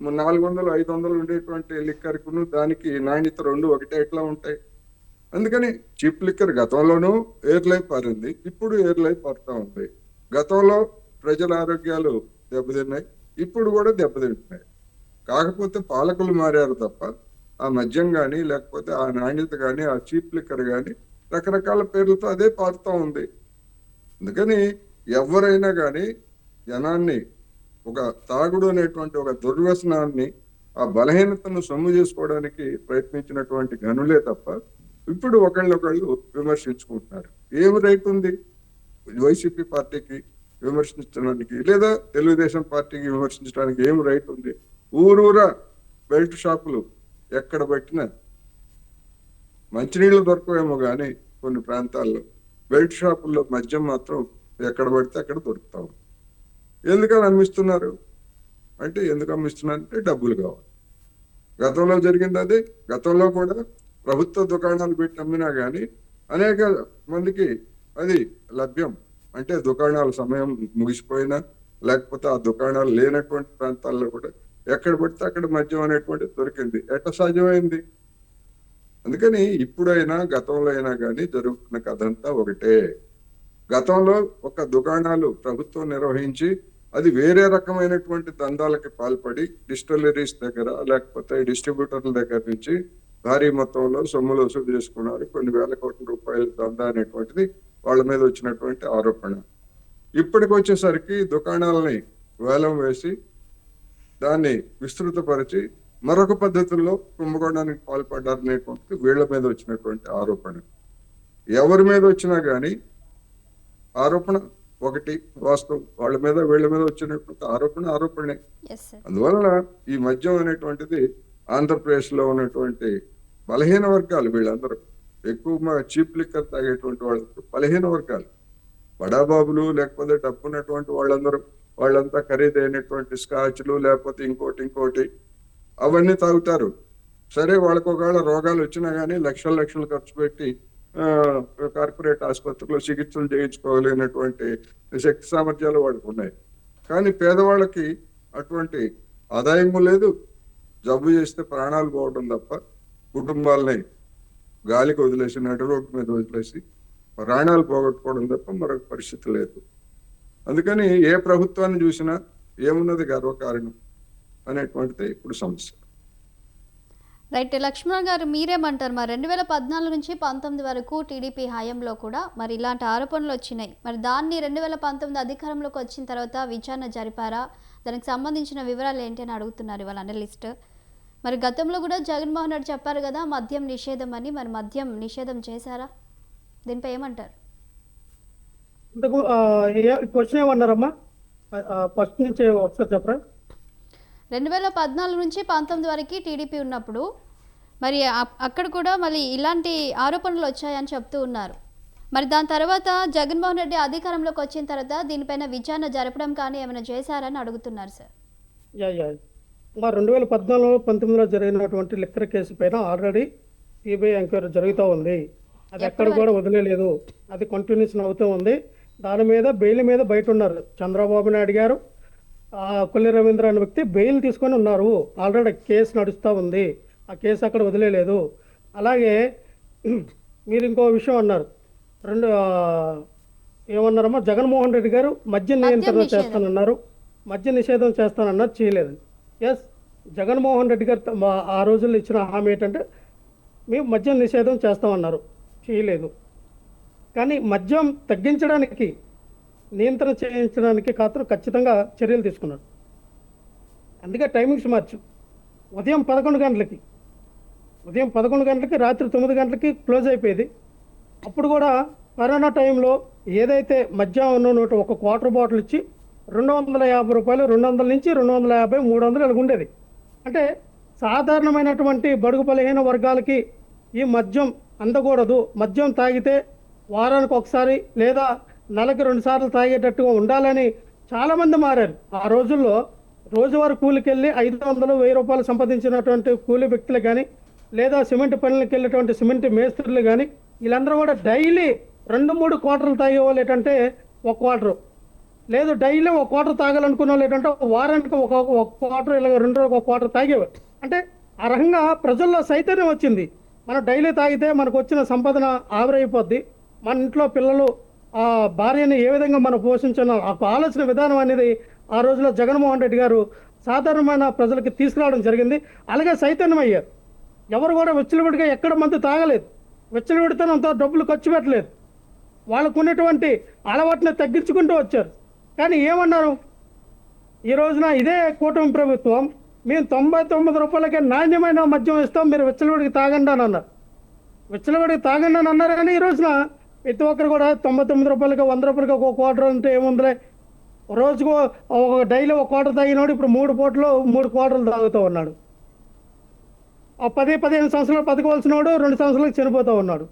S2: 400, 500 ఉండేటువంటి లిక్కర్కును దానికి నాణ్యత రెండు ఒకటే ఎట్లా ఉంటాయి? అందుకని చీప్ లిక్కర్ గతంలోనూ ఏర్లై పారింది, ఇప్పుడు ఏర్లై పారుతా ఉంది. గతంలో ప్రజల ఆరోగ్యాలు దెబ్బతిన్నాయి, ఇప్పుడు కూడా దెబ్బతింటున్నాయి. కాకపోతే పాలకులు మారారు తప్ప ఆ మద్యం కానీ లేకపోతే ఆ నాణ్యత కానీ ఆ చీప్ లిక్కర్ కానీ రకరకాల పేర్లతో అదే పారుతూ ఉంది. అందుకని ఎవరైనా కానీ జనాన్ని ఒక తాగుడు అనేటువంటి ఒక దుర్వ్యసనాన్ని ఆ బలహీనతను సొమ్ము చేసుకోవడానికి ప్రయత్నించినటువంటి గనులే తప్ప ఇప్పుడు ఒకళ్ళొకళ్ళు విమర్శించుకుంటున్నారు. ఏం రైట్ ఉంది వైసీపీ పార్టీకి విమర్శించడానికి, లేదా తెలుగుదేశం పార్టీకి విమర్శించడానికి ఏం రైట్ ఉంది? ఊరూరా బెల్ట్ షాపులు ఎక్కడ పెట్టినా మంచినీళ్ళు దొరకవేమో కానీ కొన్ని ప్రాంతాల్లో బెల్ట్ షాపుల్లో మద్యం మాత్రం ఎక్కడ పడితే అక్కడ దొరుకుతాం. ఎందుకని అమ్మిస్తున్నారు అంటే, ఎందుకు అమ్మిస్తున్నారంటే డబ్బులు కావాలి. గతంలో జరిగింది అదే. గతంలో కూడా ప్రభుత్వ దుకాణాలు పెట్టి అమ్మినా కానీ అనేక మందికి అది లభ్యం. అంటే దుకాణాల సమయం ముగిసిపోయినా, లేకపోతే ఆ దుకాణాలు లేనటువంటి ప్రాంతాల్లో కూడా ఎక్కడ పడితే అక్కడ మద్యం అనేటువంటిది దొరికింది. ఎట్లా సాధ్యమైంది? అందుకని ఇప్పుడైనా గతంలో అయినా కానీ జరుగుతున్న కథ అంతా ఒకటే. గతంలో ఒక దుకాణాలు ప్రభుత్వం నిర్వహించి అది వేరే రకమైనటువంటి దందాలకి పాల్పడి డిస్టిలరీస్ దగ్గర లేకపోతే డిస్ట్రిబ్యూటర్ల దగ్గర నుంచి భారీ మొత్తంలో సొమ్ములు వసూలు చేసుకున్నారు. కొన్ని వేల కోట్ల రూపాయల దందా అనేటువంటిది వాళ్ళ మీద వచ్చినటువంటి ఆరోపణ. ఇప్పటికి వచ్చేసరికి దుకాణాలని వేలం వేసి దాన్ని విస్తృతపరిచి మరొక పద్ధతుల్లో కుంభకోణానికి పాల్పడ్డారనేటువంటి వీళ్ళ మీద వచ్చినటువంటి ఆరోపణ. ఎవరి మీద వచ్చినా కానీ ఆరోపణ ఒకటి, వాస్తవం. వాళ్ళ మీద వీళ్ళ మీద వచ్చినటువంటి ఆరోపణే.
S1: Yes sir.
S2: అందువలన ఈ మద్యం అనేటువంటిది ఆంధ్రప్రదేశ్ లో ఉన్నటువంటి బలహీన వర్గాలు, వీళ్ళందరూ ఎక్కువ చీప్ లిక్కర్ తాగేటువంటి వాళ్ళందరూ బలహీన వర్గాలు, బడాబాబులు లేకపోతే డబ్బున్నటువంటి వాళ్ళంతా ఖరీదైనటువంటి స్కాచ్లు లేకపోతే ఇంకోటి అవన్నీ తాగుతారు. సరే, వాళ్ళకు ఒకవేళ రోగాలు వచ్చినా కానీ లక్షలు ఖర్చు పెట్టి కార్పొరేట్ ఆసుపత్రిలో చికిత్సలు చేయించుకోగలిగినటువంటి శక్తి సామర్థ్యాలు వాడికి ఉన్నాయి. కానీ పేదవాళ్ళకి అటువంటి ఆదాయము లేదు. జబ్బు చేస్తే ప్రాణాలు పోవడం తప్ప, కుటుంబాలని గాలికి వదిలేసి నడి రోడ్డు మీద వదిలేసి ప్రాణాలు పోగొట్టుకోవడం తప్ప మరొక పరిస్థితి లేదు. అందుకని ఏ ప్రభుత్వాన్ని చూసినా ఏమున్నది గర్వకారణం అనేటువంటిది ఇప్పుడు సమస్య.
S1: రైట్. లక్ష్మణ్ గారు, మీరేమంటారు? మరి 2014 నుంచి 19 వరకు టీడీపీ హయాంలో కూడా మరి ఇలాంటి ఆరోపణలు వచ్చినాయి. మరి దాన్ని 2019 అధికారంలోకి వచ్చిన తర్వాత విచారణ జరిపారా? దానికి సంబంధించిన వివరాలు ఏంటి అని అడుగుతున్నారు ఇవాళ అనలిస్ట్. మరి గతంలో కూడా జగన్మోహన్ రెడ్డి చెప్పారు కదా మద్యం నిషేధం అని. మరి మద్యం నిషేధం చేశారా? దీనిపై ఏమంటారు?
S3: ఇంతకు క్వశ్చన్ ఏమన్నారమ్మా? ఫస్ట్ నుంచి ఒకసారి చెప్పరా?
S1: 2014 నుంచి 19 వరకు టీడీపీ ఉన్నప్పుడు మరి అక్కడ కూడా మళ్ళీ ఇలాంటి ఆరోపణలు వచ్చాయని చెప్తూ ఉన్నారు. మరి దాని తర్వాత జగన్మోహన్ రెడ్డి అధికారంలోకి వచ్చిన తర్వాత దీనిపైన విచారణ జరపడం కానీ ఏమైనా చేశారని అడుగుతున్నారు సార్.
S3: మరి 2014-19లో జరిగినటువంటి లిక్కర్ కేసు పైన ఆల్రెడీ సిబిఐ ఎంక్వైరీ జరుగుతూ ఉంది. అది ఎక్కడ కూడా వదిలేదు. అది కంటిన్యూషన్ అవుతూ ఉంది. దాని మీద బెయిల్ మీద బయట ఉన్నారు చంద్రబాబు నాయుడు గారు. కొల్లి రవీంద్ర అనే వ్యక్తి బెయిల్ తీసుకొని ఉన్నారు. ఆల్రెడీ కేసు నడుస్తూ ఉంది. ఆ కేసు అక్కడ వదిలేదు. అలాగే మీరు ఇంకో విషయం అన్నారు, ఏమన్నారమ్మా? జగన్మోహన్ రెడ్డి గారు మద్య నియంత్రణ చేస్తానన్నారు, మద్య నిషేధం చేస్తానన్నారు, చేయలేదు. ఎస్, జగన్మోహన్ రెడ్డి గారు ఆ రోజుల్లో ఇచ్చిన హామీ ఏంటంటే మేము మద్యం నిషేధం చేస్తామన్నారు, చేయలేదు. కానీ మద్యం తగ్గించడానికి, నియంత్రణ చేయించడానికి మాత్రం ఖచ్చితంగా చర్యలు తీసుకున్నారు. అందుకే టైమింగ్స్ మార్చు. ఉదయం 11 గంటలకి రాత్రి 9 గంటలకి క్లోజ్ అయిపోయేది. అప్పుడు కూడా కరోనా టైంలో ఏదైతే మద్యం ఉన్నట్టు ఒక క్వార్టర్ బాటిల్ ఇచ్చి 250 రూపాయలు, 200 నుంచి 250, 300 ఇలా ఉండేది. అంటే సాధారణమైనటువంటి బడుగు బలహీన వర్గాలకి ఈ మద్యం అందకూడదు, మద్యం తాగితే వారానికి ఒకసారి లేదా నెలకి 2 సార్లు తాగేటట్టుగా ఉండాలని చాలామంది మారారు. ఆ రోజుల్లో రోజువారీ కూలికి వెళ్ళి 500, 1000 రూపాయలు సంపాదించినటువంటి కూలి వ్యక్తులు కానీ, లేదా సిమెంట్ పనులకు వెళ్ళేటువంటి సిమెంట్ మేస్త్రులు కానీ, వీళ్ళందరూ కూడా డైలీ 2-3 క్వార్టర్లు తాగేవాళ్ళు. ఏంటంటే ఒక క్వార్టరు లేదు, డైలీ ఒక క్వార్టర్ తాగాలనుకున్న వాళ్ళు ఏంటంటే వారానికి ఒక క్వార్టర్, ఇలా 2 రోజులు ఒక క్వార్టర్ తాగేవారు. అంటే ఆ రకంగా ప్రజల్లో చైతన్యం వచ్చింది. మనం డైలీ తాగితే మనకు వచ్చిన సంపాదన ఆవిరైపోద్ది, మన ఇంట్లో పిల్లలు భార్యని ఏ విధంగా మనం పోషించాలో ఆ ఆలోచన విధానం అనేది ఆ రోజులో జగన్మోహన్ రెడ్డి గారు సాధారణమైన ప్రజలకి తీసుకురావడం జరిగింది. అలాగే చైతన్యం అయ్యారు. ఎవరు కూడా విచ్చలవిడిగా ఎక్కడ మంది తాగలేదు, విచ్చలవిడితనంత డబ్బులు ఖర్చు పెట్టలేదు. వాళ్ళకు ఉన్నటువంటి అలవాటుని తగ్గించుకుంటూ వచ్చారు. కానీ ఏమన్నారు? ఈ రోజున ఇదే కూటమి ప్రభుత్వం మేము 99 రూపాయలకే నాణ్యమైన మద్యం ఇస్తాం, మీరు విచ్చలవిడికి తాగండి అని అన్నారు. విచ్చలవిడికి తాగండి అని అన్నారు, కానీ ఈ రోజున ప్రతి ఒక్కరు కూడా 99 రూపాయలకి 100 రూపాయలకి ఒక క్వార్టర్ అంటే ఏముందిలే, రోజుకు ఒక డైలీ ఒక క్వార్టర్ తాగినోడు ఇప్పుడు 3 పూటలు 3 క్వార్టర్లు తాగుతూ ఉన్నాడు. ఆ 10-15 సంవత్సరాలు బతకవలసిన వాడు 2 సంవత్సరాలకు చనిపోతూ ఉన్నాడు.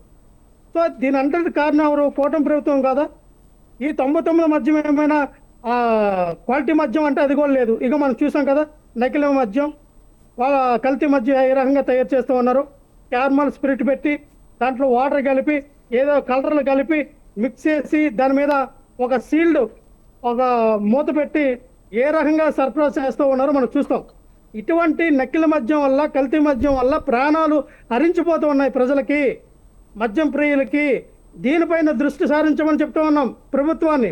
S3: సో దీని అంతటి కారణం ఎవరు? కూటమి ప్రభుత్వం కాదా? ఈ 99 మద్యం ఏమైనా క్వాలిటీ మద్యం అంటే అది కూడా లేదు. ఇక మనం చూసాం కదా, నకిలీ మద్యం, వాళ్ళ కల్తీ మద్యం ఏ రకంగా తయారు చేస్తూ ఉన్నారు. క్యారమల్ స్పిరిట్ పెట్టి దాంట్లో వాటర్ కలిపి ఏదో కలర్లు కలిపి మిక్స్ చేసి దాని మీద ఒక సీల్డ్ ఒక మూత పెట్టి ఏ రకంగా సరఫరా చేస్తూ ఉన్నారో మనం చూస్తాం. ఇటువంటి నకిలీ మద్యం వల్ల, కల్తీ మద్యం వల్ల ప్రాణాలు హరించిపోతూ ఉన్నాయి ప్రజలకి, మద్యం ప్రియులకి. దీనిపైన దృష్టి సారించమని చెప్తూ ఉన్నాం ప్రభుత్వాన్ని.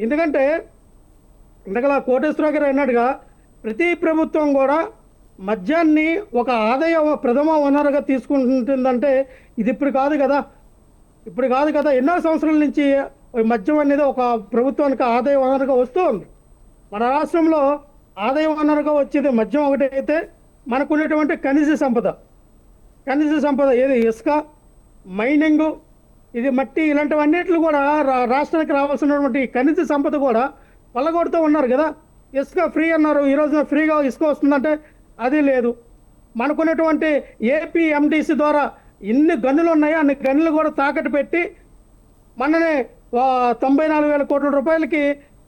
S3: ఎందుకంటే ఇంతకలా కోటేశ్వరరావు గారు అన్నట్టుగా ప్రతి ప్రభుత్వం కూడా మద్యాన్ని ఒక ఆదాయ ప్రథమ వనరుగా తీసుకుంటుందంటే ఇది ఇప్పుడు కాదు కదా, ఎన్నో సంవత్సరాల నుంచి మద్యం అనేది ఒక ప్రభుత్వానికి ఆదాయ వనరుగా వస్తూ ఉంది. మన రాష్ట్రంలో ఆదాయ వనరుగా వచ్చేది మద్యం ఒకటైతే, మనకున్నటువంటి ఖనిజ సంపద ఏది ఇసుక, మైనింగు, ఇది మట్టి, ఇలాంటివన్నిట్లు కూడా రాష్ట్రానికి రావాల్సినటువంటి ఖనిజ సంపద కూడా కొల్లగొడుతూ ఉన్నారు కదా. ఇసుక ఫ్రీ అన్నారు, ఈ రోజున ఫ్రీగా ఇసుక వస్తుందంటే అది లేదు. మనకున్నటువంటి ఏపీఎండిసి ద్వారా ఎన్ని గనులు ఉన్నాయో అన్ని గనులు కూడా తాకట్టు పెట్టి మొన్ననే 94,000 కోట్ల రూపాయలకి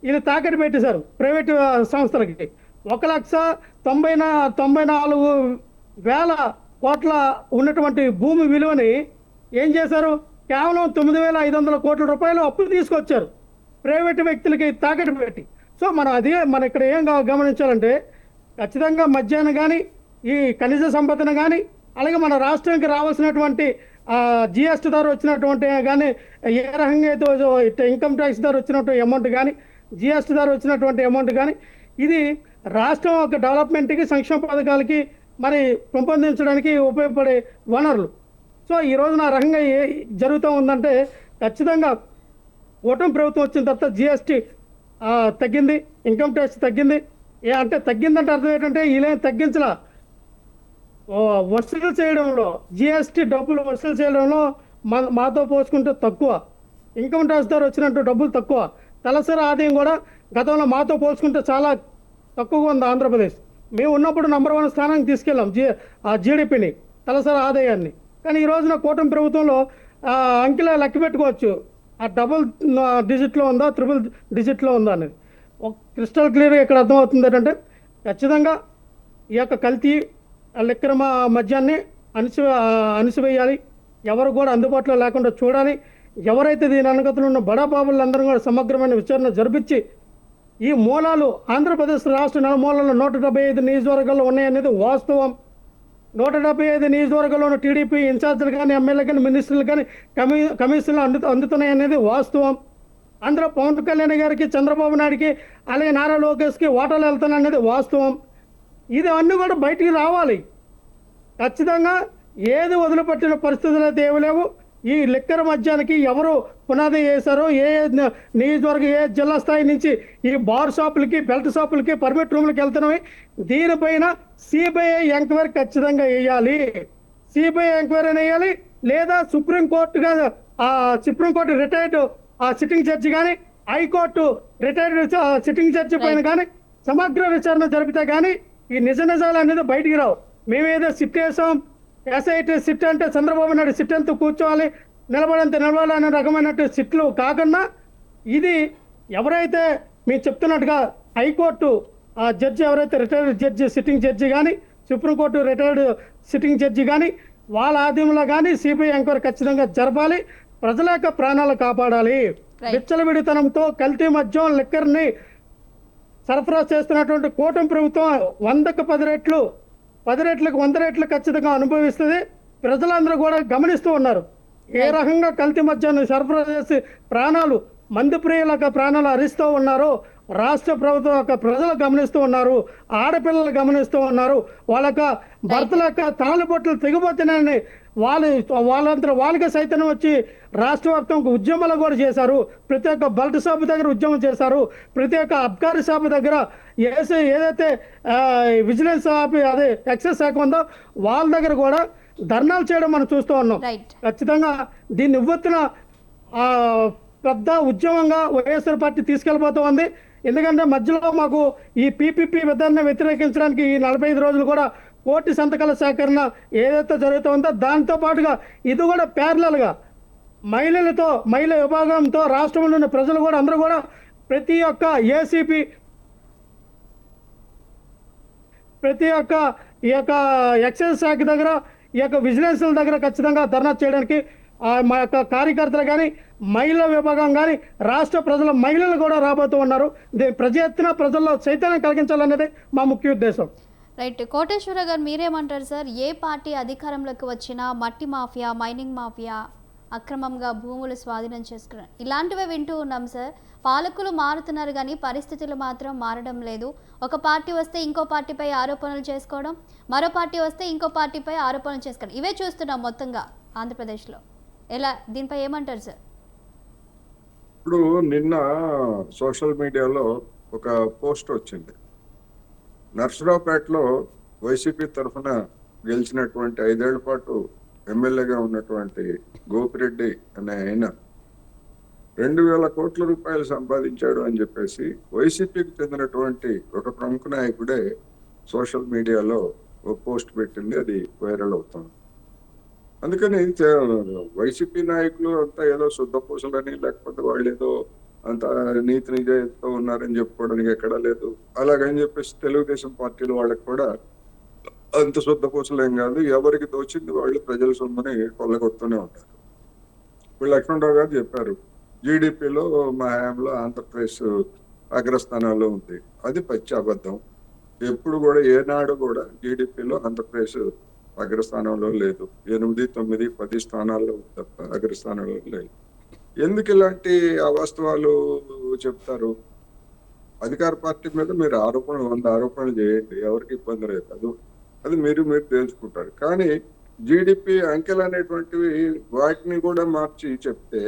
S3: ఇది తాకట్టు పెట్టేశారు ప్రైవేటు సంస్థలకి. 1,94,000 కోట్ల ఉన్నటువంటి భూమి విలువని ఏం చేశారు? కేవలం 9,500 కోట్ల రూపాయలు అప్పులు తీసుకొచ్చారు ప్రైవేటు వ్యక్తులకి తాకట్టు పెట్టి. సో మనం ఇక్కడ ఏం గమనించాలంటే, ఖచ్చితంగా మద్యాన్ని కానీ, ఈ ఖనిజ సంపదను కానీ, అలాగే మన రాష్ట్రానికి రావాల్సినటువంటి జిఎస్టీ ద్వారా వచ్చినటువంటి కానీ, ఏ రకంగా అయితే ఇన్కమ్ ట్యాక్స్ ద్వారా వచ్చినటువంటి అమౌంట్ కానీ, జిఎస్టీ ద్వారా వచ్చినటువంటి అమౌంట్ కానీ, ఇది రాష్ట్రం యొక్క డెవలప్మెంట్కి, సంక్షేమ పథకాలకి మరి పెంపొందించడానికి ఉపయోగపడే వనరులు. సో ఈ రోజున ఆ రకంగా జరుగుతూ ఉందంటే ఖచ్చితంగా కూటమి ప్రభుత్వం వచ్చిన తర్వాత జిఎస్టీ తగ్గింది, ఇన్కమ్ ట్యాక్స్ తగ్గింది. అంటే తగ్గిందంటే అర్థం ఏంటంటే ఇలా తగ్గించలా, వసూలు చేయడంలో, జిఎస్టీ డబ్బులు వసూలు చేయడంలో మాతో పోల్చుకుంటే తక్కువ, ఇన్కమ్ ట్యాక్స్ ద్వారా వచ్చినట్టు డబ్బులు తక్కువ. తలసరి ఆదాయం కూడా గతంలో మాతో పోల్చుకుంటే చాలా తక్కువగా ఉంది ఆంధ్రప్రదేశ్. మేము ఉన్నప్పుడు నంబర్ 1 స్థానానికి తీసుకెళ్ళాం జీడిపిని, తలసరి ఆదాయాన్ని. కానీ ఈ రోజున కూటమి ప్రభుత్వంలో అంకెల లెక్క పెట్టుకోవచ్చు, ఆ డబుల్ డిజిట్లో ఉందా, ట్రిపుల్ డిజిట్లో ఉందా అనేది క్రిస్టల్ క్లియర్గా ఇక్కడ అర్థమవుతుంది. ఏంటంటే ఖచ్చితంగా ఈ యొక్క కల్తీ లిక్కర్ మద్యాన్ని అణిసివేయాలి, ఎవరు కూడా అందుబాటులో లేకుండా చూడాలి. ఎవరైతే దీని అనుగతులు ఉన్న బడాబాబులందరూ కూడా సమగ్రమైన విచారణ జరిపించి ఈ మూలాలు ఆంధ్రప్రదేశ్ రాష్ట్ర నలుమూలలో 175 నియోజకవర్గాల్లో ఉన్నాయనేది వాస్తవం. 175 నియోజకవర్గాల్లో ఉన్న టీడీపీ ఇన్ఛార్జీలు కానీ, ఎమ్మెల్యే కానీ, మినిస్టర్లు కానీ కమిషన్లు అందుతున్నాయి అనేది వాస్తవం. అందులో పవన్ కళ్యాణ్ గారికి, చంద్రబాబు నాయుడికి, అలాగే నారా లోకేష్కి ఓటాలు వెళ్తున్నాయి అనేది వాస్తవం. ఇది అన్నీ కూడా బయటికి రావాలి. ఖచ్చితంగా ఏది వదిలిపెట్టిన పరిస్థితులు అయితే ఏమి లేవు. ఈ లిక్కర్ మద్యానికి ఎవరు పునాది వేశారో, ఏ నియోజకవర్గం, ఏ జిల్లా స్థాయి నుంచి ఈ బార్ షాపులకి, బెల్ట్ షాపులకి, పర్మిట్ రూమ్లకి వెళ్తున్నాయి, దీనిపైన సిబిఐ ఎంక్వైరీ ఖచ్చితంగా వేయాలి. సిబిఐ ఎంక్వైరీ వేయాలి, లేదా సుప్రీంకోర్టు రిటైర్డ్ సిట్టింగ్ జడ్జి కానీ, హైకోర్టు రిటైర్డ్ సిట్టింగ్ జడ్జి పైన కానీ సమగ్ర విచారణ జరిపితే కానీ ఈ నిజాలు అనేది బయటికి రావు. మేమేదో సిట్ వేసాం, ఎస్ఐటి సిట్ అంటే చంద్రబాబు నాయుడు సిట్ అంతా కూర్చోవాలి, నిలబడాలి అనే రకమైనట్టు సిట్లు కాకుండా, ఇది ఎవరైతే మీరు చెప్తున్నట్టుగా హైకోర్టు జడ్జి ఎవరైతే రిటైర్డ్ జడ్జి, సిట్టింగ్ జడ్జి కానీ, సుప్రీంకోర్టు రిటైర్డ్ సిట్టింగ్ జడ్జి కానీ, వాళ్ళ ఆధ్వర్యంలో కానీ సిబిఐ ఎంక్వైరీ ఖచ్చితంగా జరపాలి. ప్రజల యొక్క ప్రాణాలు కాపాడాలి. విచ్చలవిడితనంతో కల్తీ మద్యం, లిక్కర్ని సరఫరా చేస్తున్నటువంటి కూటమి ప్రభుత్వం 100కు 10 రెట్లు, 10 రెట్లకు 100 రెట్లు ఖచ్చితంగా అనుభవిస్తుంది. ప్రజలందరూ కూడా గమనిస్తూ ఉన్నారు ఏ రకంగా కల్తీ మద్యాన్ని సరఫరా చేసి మందు ప్రియుల ప్రాణాలు హరిస్తూ ఉన్నారు. రాష్ట్ర ప్రభుత్వం యొక్క ప్రజలు గమనిస్తూ ఉన్నారు, ఆడపిల్లలు గమనిస్తూ ఉన్నారు. వాళ్ళ యొక్క భర్తల యొక్క తాళిబొట్లు తెగిపోతున్నాయని వాళ్ళంతా వాళ్ళకే సైతం వచ్చి రాష్ట్ర వ్యాప్తంగా ఉద్యమాలు కూడా చేశారు. ప్రతి ఒక్క బల్ట్ షాప్ దగ్గర ఉద్యమం చేశారు. ప్రతి ఒక్క అబ్కారీ షాప్ దగ్గర ఏదైతే విజిలెన్స్ అదే ఎక్సైజ్ శాఖ ఉందో వాళ్ళ దగ్గర కూడా ధర్నాలు చేయడం మనం చూస్తూ ఉన్నాం.
S1: రైట్.
S3: ఖచ్చితంగా దీన్ని ఉవ్వెత్తున పెద్ద ఉద్యమంగా వైఎస్ఆర్ పార్టీ తీసుకెళ్ళిపోతూ ఉంది. ఎందుకంటే మధ్యలో మాకు ఈ పీపీపీ విధానాన్ని వ్యతిరేకించడానికి ఈ 45 రోజులు కూడా కోటి సంతకాల సేకరణ ఏదైతే జరుగుతుందో దాంతో పాటుగా ఇది కూడా ప్యారలల్గా మహిళా విభాగంతో రాష్ట్రంలోని ప్రజలు కూడా అందరూ కూడా ప్రతి ఒక్క ఏసీపీ ప్రతి ఒక్క ఈ యొక్క ఎక్సైజ్ శాఖ దగ్గర ఈ యొక్క విజిలెన్స్ల దగ్గర ఖచ్చితంగా ధర్నా చేయడానికి మా యొక్క కార్యకర్తలు కానీ మహిళా విభాగం కానీ రాష్ట్ర ప్రజల మహిళలు కూడా రాబోతూ ఉన్నారు. ప్రజ ఎత్తున ప్రజల్లో చైతన్యం కలిగించాలనేది మా ముఖ్య ఉద్దేశం.
S1: రైట్. కోటేశ్వర గారు మీరేమంటారు సార్? ఏ పార్టీ అధికారంలోకి వచ్చినా మట్టి మాఫియా, మైనింగ్ మాఫియా, అక్రమంగా భూములు స్వాధీనం చేసుకున్నారు, ఇలాంటివే వింటూ ఉన్నాం సార్. పాలకులు మారుతున్నారు కానీ పరిస్థితులు మాత్రం మారడం లేదు. ఒక పార్టీ వస్తే ఇంకో పార్టీపై ఆరోపణలు చేసుకోవడం, మరో పార్టీ వస్తే ఇంకో పార్టీపై ఆరోపణలు చేసుకోవడం, ఇవే చూస్తున్నాం మొత్తంగా ఆంధ్రప్రదేశ్లో. ఎలా, దీనిపై ఏమంటారు సార్?
S2: ఇప్పుడు నిన్న సోషల్ మీడియాలో ఒక పోస్ట్ వచ్చింది. నర్సరావుపేటలో వైసీపీ తరఫున గెలిచినటువంటి 5 ఏళ్ల పాటు ఎమ్మెల్యేగా ఉన్నటువంటి గోపిరెడ్డి అనే ఆయన 2,000 కోట్ల రూపాయలు సంపాదించాడు అని చెప్పేసి వైసీపీకి చెందినటువంటి ఒక ప్రముఖ నాయకుడే సోషల్ మీడియాలో ఒక పోస్ట్ పెట్టింది. అది వైరల్ అవుతుంది. అందుకని వైసీపీ నాయకులు అంతా ఏదో శుద్ధపూసలని, లేకపోతే వాళ్ళు ఏదో అంత నీతి నిజాయితీతో ఉన్నారని చెప్పుకోవడానికి ఎక్కడా లేదు. అలాగని చెప్పేసి తెలుగుదేశం పార్టీలు వాళ్ళకి కూడా అంత శుద్ధపూసలు ఏం కాదు. ఎవరికి దోచింది వాళ్ళు ప్రజల సొమ్ముని కొల్లగొడుతూనే ఉంటారు. ఇప్పుడు లక్ష్మణరావు గారు చెప్పారు, జీడిపిలో మా హయాంలో ఆంధ్రప్రదేశ్ అగ్రస్థానాల్లో ఉంది. అది పచ్చి అబద్ధం. ఎప్పుడు కూడా ఏనాడు కూడా జీడిపిలో ఆంధ్రప్రదేశ్ అగ్రస్థానంలో లేదు. 8, 9, 10 స్థానాల్లో తప్ప అగ్రస్థానంలో లేదు. ఎందుకు ఇలాంటి అవాస్తవాలు చెప్తారు? అధికార పార్టీ మీద మీరు 100 ఆరోపణలు చేయండి, ఎవరికి ఇబ్బంది లేదు. అది మీరు తెలుసుకుంటారు. కానీ జీడిపి అంకెలు అనేటువంటివి వాటిని కూడా మార్చి చెప్తే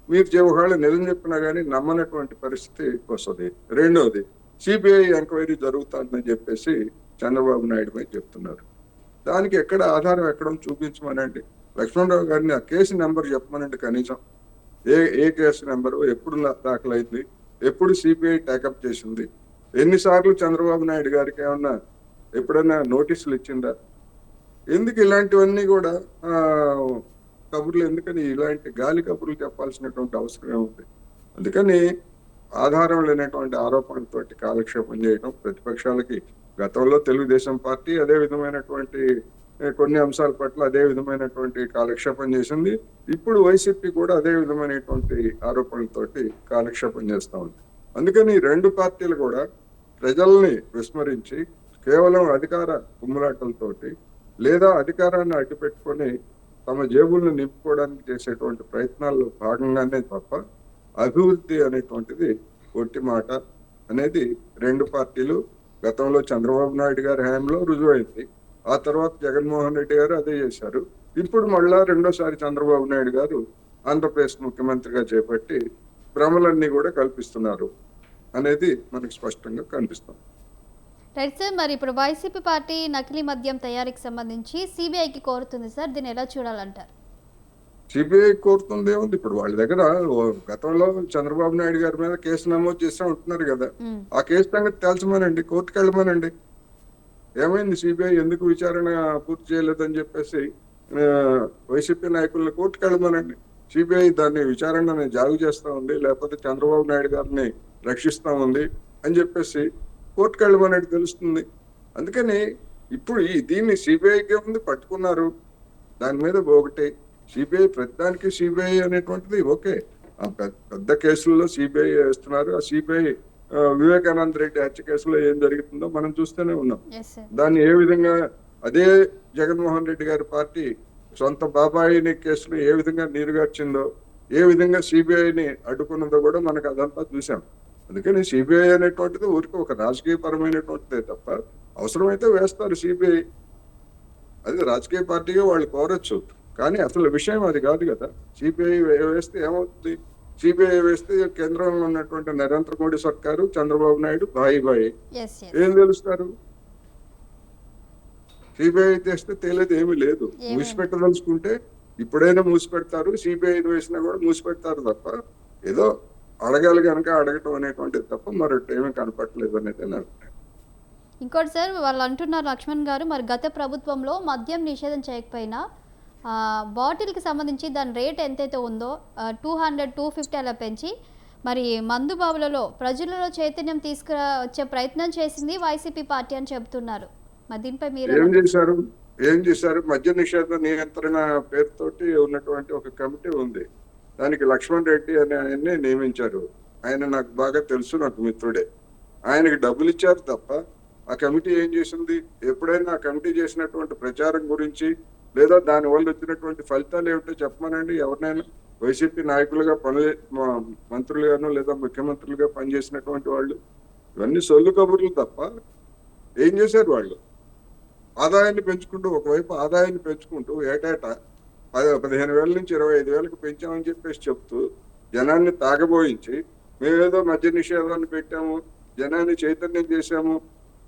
S2: మీరు ఒకవేళ నిజం చెప్పినా కానీ నమ్మనటువంటి పరిస్థితి వస్తుంది. రెండోది, సిబిఐ ఎంక్వైరీ జరుగుతుందని చెప్పేసి చంద్రబాబు నాయుడు మీద చెప్తున్నారు. దానికి ఎక్కడ ఆధారం ఎక్కడ చూపించమనండి. లక్ష్మణరావు గారిని ఆ కేసు నెంబర్ చెప్పమనండి. కనీసం ఏ కేసు నెంబరు, ఎప్పుడు దాఖలైంది, ఎప్పుడు సిబిఐ టేకప్ చేసింది, ఎన్నిసార్లు చంద్రబాబు నాయుడు గారికి ఏమన్నా ఎప్పుడైనా నోటీసులు ఇచ్చిందా? ఎందుకు ఇలాంటివన్నీ కూడా కబుర్లు? ఎందుకని ఇలాంటి గాలి కబుర్లు చెప్పాల్సినటువంటి అవసరమే ఉంది. అందుకని ఆధారం లేనటువంటి ఆరోపణలతోటి కాలక్షేపం చేయడం ప్రతిపక్షాలకి గతంలో తెలుగుదేశం పార్టీ అదే విధమైనటువంటి కొన్ని అంశాల పట్ల అదే విధమైనటువంటి కాలక్షేపం చేసింది. ఇప్పుడు వైసీపీ కూడా అదే విధమైనటువంటి ఆరోపణలతోటి కాలక్షేపం చేస్తా ఉంది. అందుకని 2 పార్టీలు కూడా ప్రజల్ని విస్మరించి కేవలం అధికార కుమ్ములాటలతోటి లేదా అధికారాన్ని అడ్డుపెట్టుకొని తమ జేబులను నింపుకోవడానికి చేసేటువంటి ప్రయత్నాల్లో భాగంగానే తప్ప అభివృద్ధి అనేటువంటిది ఒట్టి మాట అనేది 2 పార్టీలు గతంలో చంద్రబాబు నాయుడు గారి హయాంలో రుజువైంది. ఆ తర్వాత జగన్మోహన్ రెడ్డి గారు అదే చేశారు. ఇప్పుడు మళ్ళా రెండోసారి చంద్రబాబు నాయుడు గారు ఆంధ్రప్రదేశ్ ముఖ్యమంత్రిగా చేపట్టి భ్రమలన్నీ కూడా కల్పిస్తున్నారు అనేది మనకు స్పష్టంగా కనిపిస్తుంది.
S1: Right sir. మరి ఇప్పుడు వైసీపీ పార్టీ నకిలీ మద్యం తయారీకి సంబంధించి సిబిఐకి కోరుతుంది సార్, దీన్ని ఎలా చూడాలంటారు?
S2: సిబిఐ కోరుతుంది ఏముంది? ఇప్పుడు వాళ్ళ దగ్గర గతంలో చంద్రబాబు నాయుడు గారి మీద కేసు నమోదు చేస్తూ ఉంటున్నారు కదా, ఆ కేసు సంగతి తేల్చమనండి, కోర్టుకు వెళ్ళమనండి. ఏమైంది? సిబిఐ ఎందుకు విచారణ పూర్తి చేయలేదని చెప్పేసి వైసీపీ నాయకులను కోర్టుకు వెళ్ళమనండి. సిబిఐ దాన్ని విచారణని జాగు చేస్తా ఉంది, లేకపోతే చంద్రబాబు నాయుడు గారిని రక్షిస్తా ఉంది అని చెప్పేసి కోర్టుకు వెళ్ళమనేది తెలుస్తుంది. అందుకని ఇప్పుడు దీన్ని సిబిఐకే ఉంది పట్టుకున్నారు. దాని మీద ఒకటి సిబిఐ, ప్రతిదానికి సిబిఐ అనేటువంటిది ఓకే. ఆ పెద్ద కేసుల్లో సిబిఐ వేస్తున్నారు. ఆ సిబిఐ వివేకానంద రెడ్డి హత్య కేసులో ఏం జరుగుతుందో మనం చూస్తూనే ఉన్నాం. దాన్ని ఏ విధంగా అదే జగన్మోహన్ రెడ్డి గారి పార్టీ సొంత బాబాయిని కేసులు ఏ విధంగా నీరుగార్చిందో, ఏ విధంగా సిబిఐని అడ్డుకున్నదో కూడా మనకు అదంతా చూసాం. అందుకని సిబిఐ అనేటువంటిది ఊరికి ఒక రాజకీయ పరమైనటువంటిదే తప్ప అవసరమైతే వేస్తారు సిబిఐ. అది రాజకీయ పార్టీగా వాళ్ళు కోరొచ్చు. కానీ అసలు విషయం అది కాదు కదా. సిబిఐ వేస్తే ఏమవుతుంది? సిబిఐ వేస్తే కేంద్రంలో ఉన్నటువంటి నరేంద్ర మోడీ సర్కారు, చంద్రబాబు నాయుడు బాయి బాయి.
S1: ఎస్ ఎస్
S2: ఏం తెలుస్తారు? సిబిఐ తెస్తే తేలేదు ఏమీ లేదు.
S1: ఏమీ
S2: మూసిపెట్టదలుచుకుంటే ఇప్పుడైనా మూసిపెడతారు, సిబిఐ వేసినా కూడా మూసిపెడతారు తప్ప ఏదో అడగాలి కనుక అడగటం అనేటువంటిది తప్ప మరొకటి ఏమీ కనపట్లేదు అనేది నా అభిప్రాయం.
S1: ఇంకోటి సార్ వాళ్ళు అంటున్నారు లక్ష్మణ్ గారు, మరి గత ప్రభుత్వంలో మద్యం నిషేధం చేయకపోయినా బాటిల్కి సంబంధించి దాని రేట్ ఎంతైతే ఉందో 200, 250 అలా పెంచి మరి మందు బాబులలో ప్రజలలో చైతన్యం తీసుకువచ్చే ప్రయత్నం చేసింది వైసీపీ పార్టీ అని చెబుతున్నారు. మరి దీనిపై మీరు
S2: ఏం చేశారు? ఏం చేశారు? మద్య నిషేధ నియంత్రణ పేరుతోటి ఉన్నటువంటి ఒక కమిటీ ఉంది. దానికి లక్ష్మణ్ రెడ్డి అనే ఆయన్ని నియమించారు. ఆయన నాకు బాగా తెలుసు, నాకు మిత్రుడే. ఆయనకి డబ్బులు ఇచ్చారు తప్ప ఆ కమిటీ ఏం చేసింది? ఎప్పుడైనా ఆ కమిటీ చేసినటువంటి ప్రచారం గురించి లేదా దాని వల్ల వచ్చినటువంటి ఫలితాలు ఏమిటో చెప్పమనండి ఎవరినైనా. వైసీపీ నాయకులుగా మంత్రులుగాను లేదా ముఖ్యమంత్రులుగా పనిచేసినటువంటి వాళ్ళు ఇవన్నీ సొల్లు కబుర్లు తప్ప ఏం చేశారు వాళ్ళు? ఆదాయాన్ని పెంచుకుంటూ, ఒకవైపు ఆదాయాన్ని పెంచుకుంటూ ఏటేటా 15,000 నుంచి 25,000కి పెంచామని చెప్పేసి చెప్తూ జనాన్ని తాగబోయించి మేమేదో మద్య నిషేధాన్ని పెట్టాము, జనాన్ని చైతన్యం చేశాము.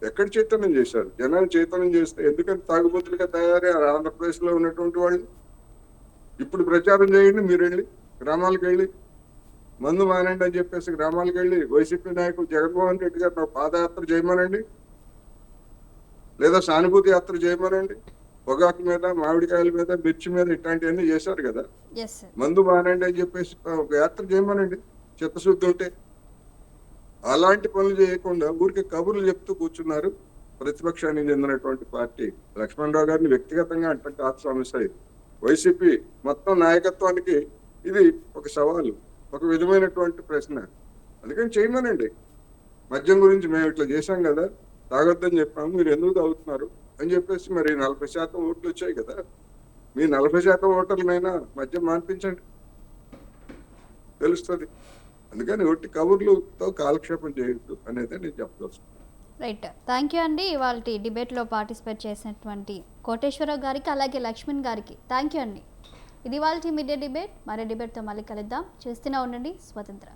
S2: ఎక్కడ చైతన్యం చేశారు? జనాన్ని చైతన్యం చేస్తే ఎందుకని తాగుబోతులుగా తయారయ్యారు ఆంధ్రప్రదేశ్ లో ఉన్నటువంటి వాళ్ళు? ఇప్పుడు ప్రచారం చేయండి, మీరు వెళ్ళి గ్రామాలకు వెళ్ళి మందు మానండి అని చెప్పేసి గ్రామాలకు వెళ్ళి వైసీపీ నాయకులు జగన్మోహన్ రెడ్డి గారు పాదయాత్ర చేయమనండి, లేదా సానుభూతి యాత్ర చేయమనండి. పొగాకు మీద, మామిడికాయల మీద, మిర్చి మీద ఇట్లాంటివన్నీ చేశారు కదా.
S1: ఎస్ సార్
S2: మందు మానండి అని చెప్పేసి ఒక యాత్ర చేయమనండి చిత్తశుద్ధి ఉంటే. అలాంటి పనులు చేయకుండా ఊరికి కబుర్లు చెప్తూ కూర్చున్నారు ప్రతిపక్షానికి చెందినటువంటి పార్టీ. లక్ష్మణరావు గారిని వ్యక్తిగతంగా అంటే కాదు సమస్య ఇది. వైసీపీ మొత్తం నాయకత్వానికి ఇది ఒక సవాలు, ఒక విధమైనటువంటి ప్రశ్న. అందుకని చేయమనండి. మద్యం గురించి మేము ఇట్లా చేశాం కదా, తాగొద్దని చెప్పాము, మీరు ఎందుకు తాగుతున్నారు అని చెప్పేసి మరి 40% ఓట్లు వచ్చాయి కదా. మీ 40% ఓటర్లనైనా మద్యం మాన్పించండి, తెలుస్తుంది. అందుకని ఒట్టి కబుర్లతో కాలక్షేపం చేయొద్దు అనేది నేను చెప్పదలుచుకున్నాను.
S1: రైట్, థ్యాంక్ యూ అండి. ఇవాళ డిబేట్లో పార్టిసిపేట్ చేసినటువంటి కోటేశ్వరరావు గారికి అలాగే లక్ష్మణ్ గారికి థ్యాంక్ యూ అండి. ఇది వాళ్ళ మీడియా డిబేట్. మరో డిబేట్తో మళ్ళీ కలుద్దాం. చూస్తూనే ఉండండి స్వతంత్ర.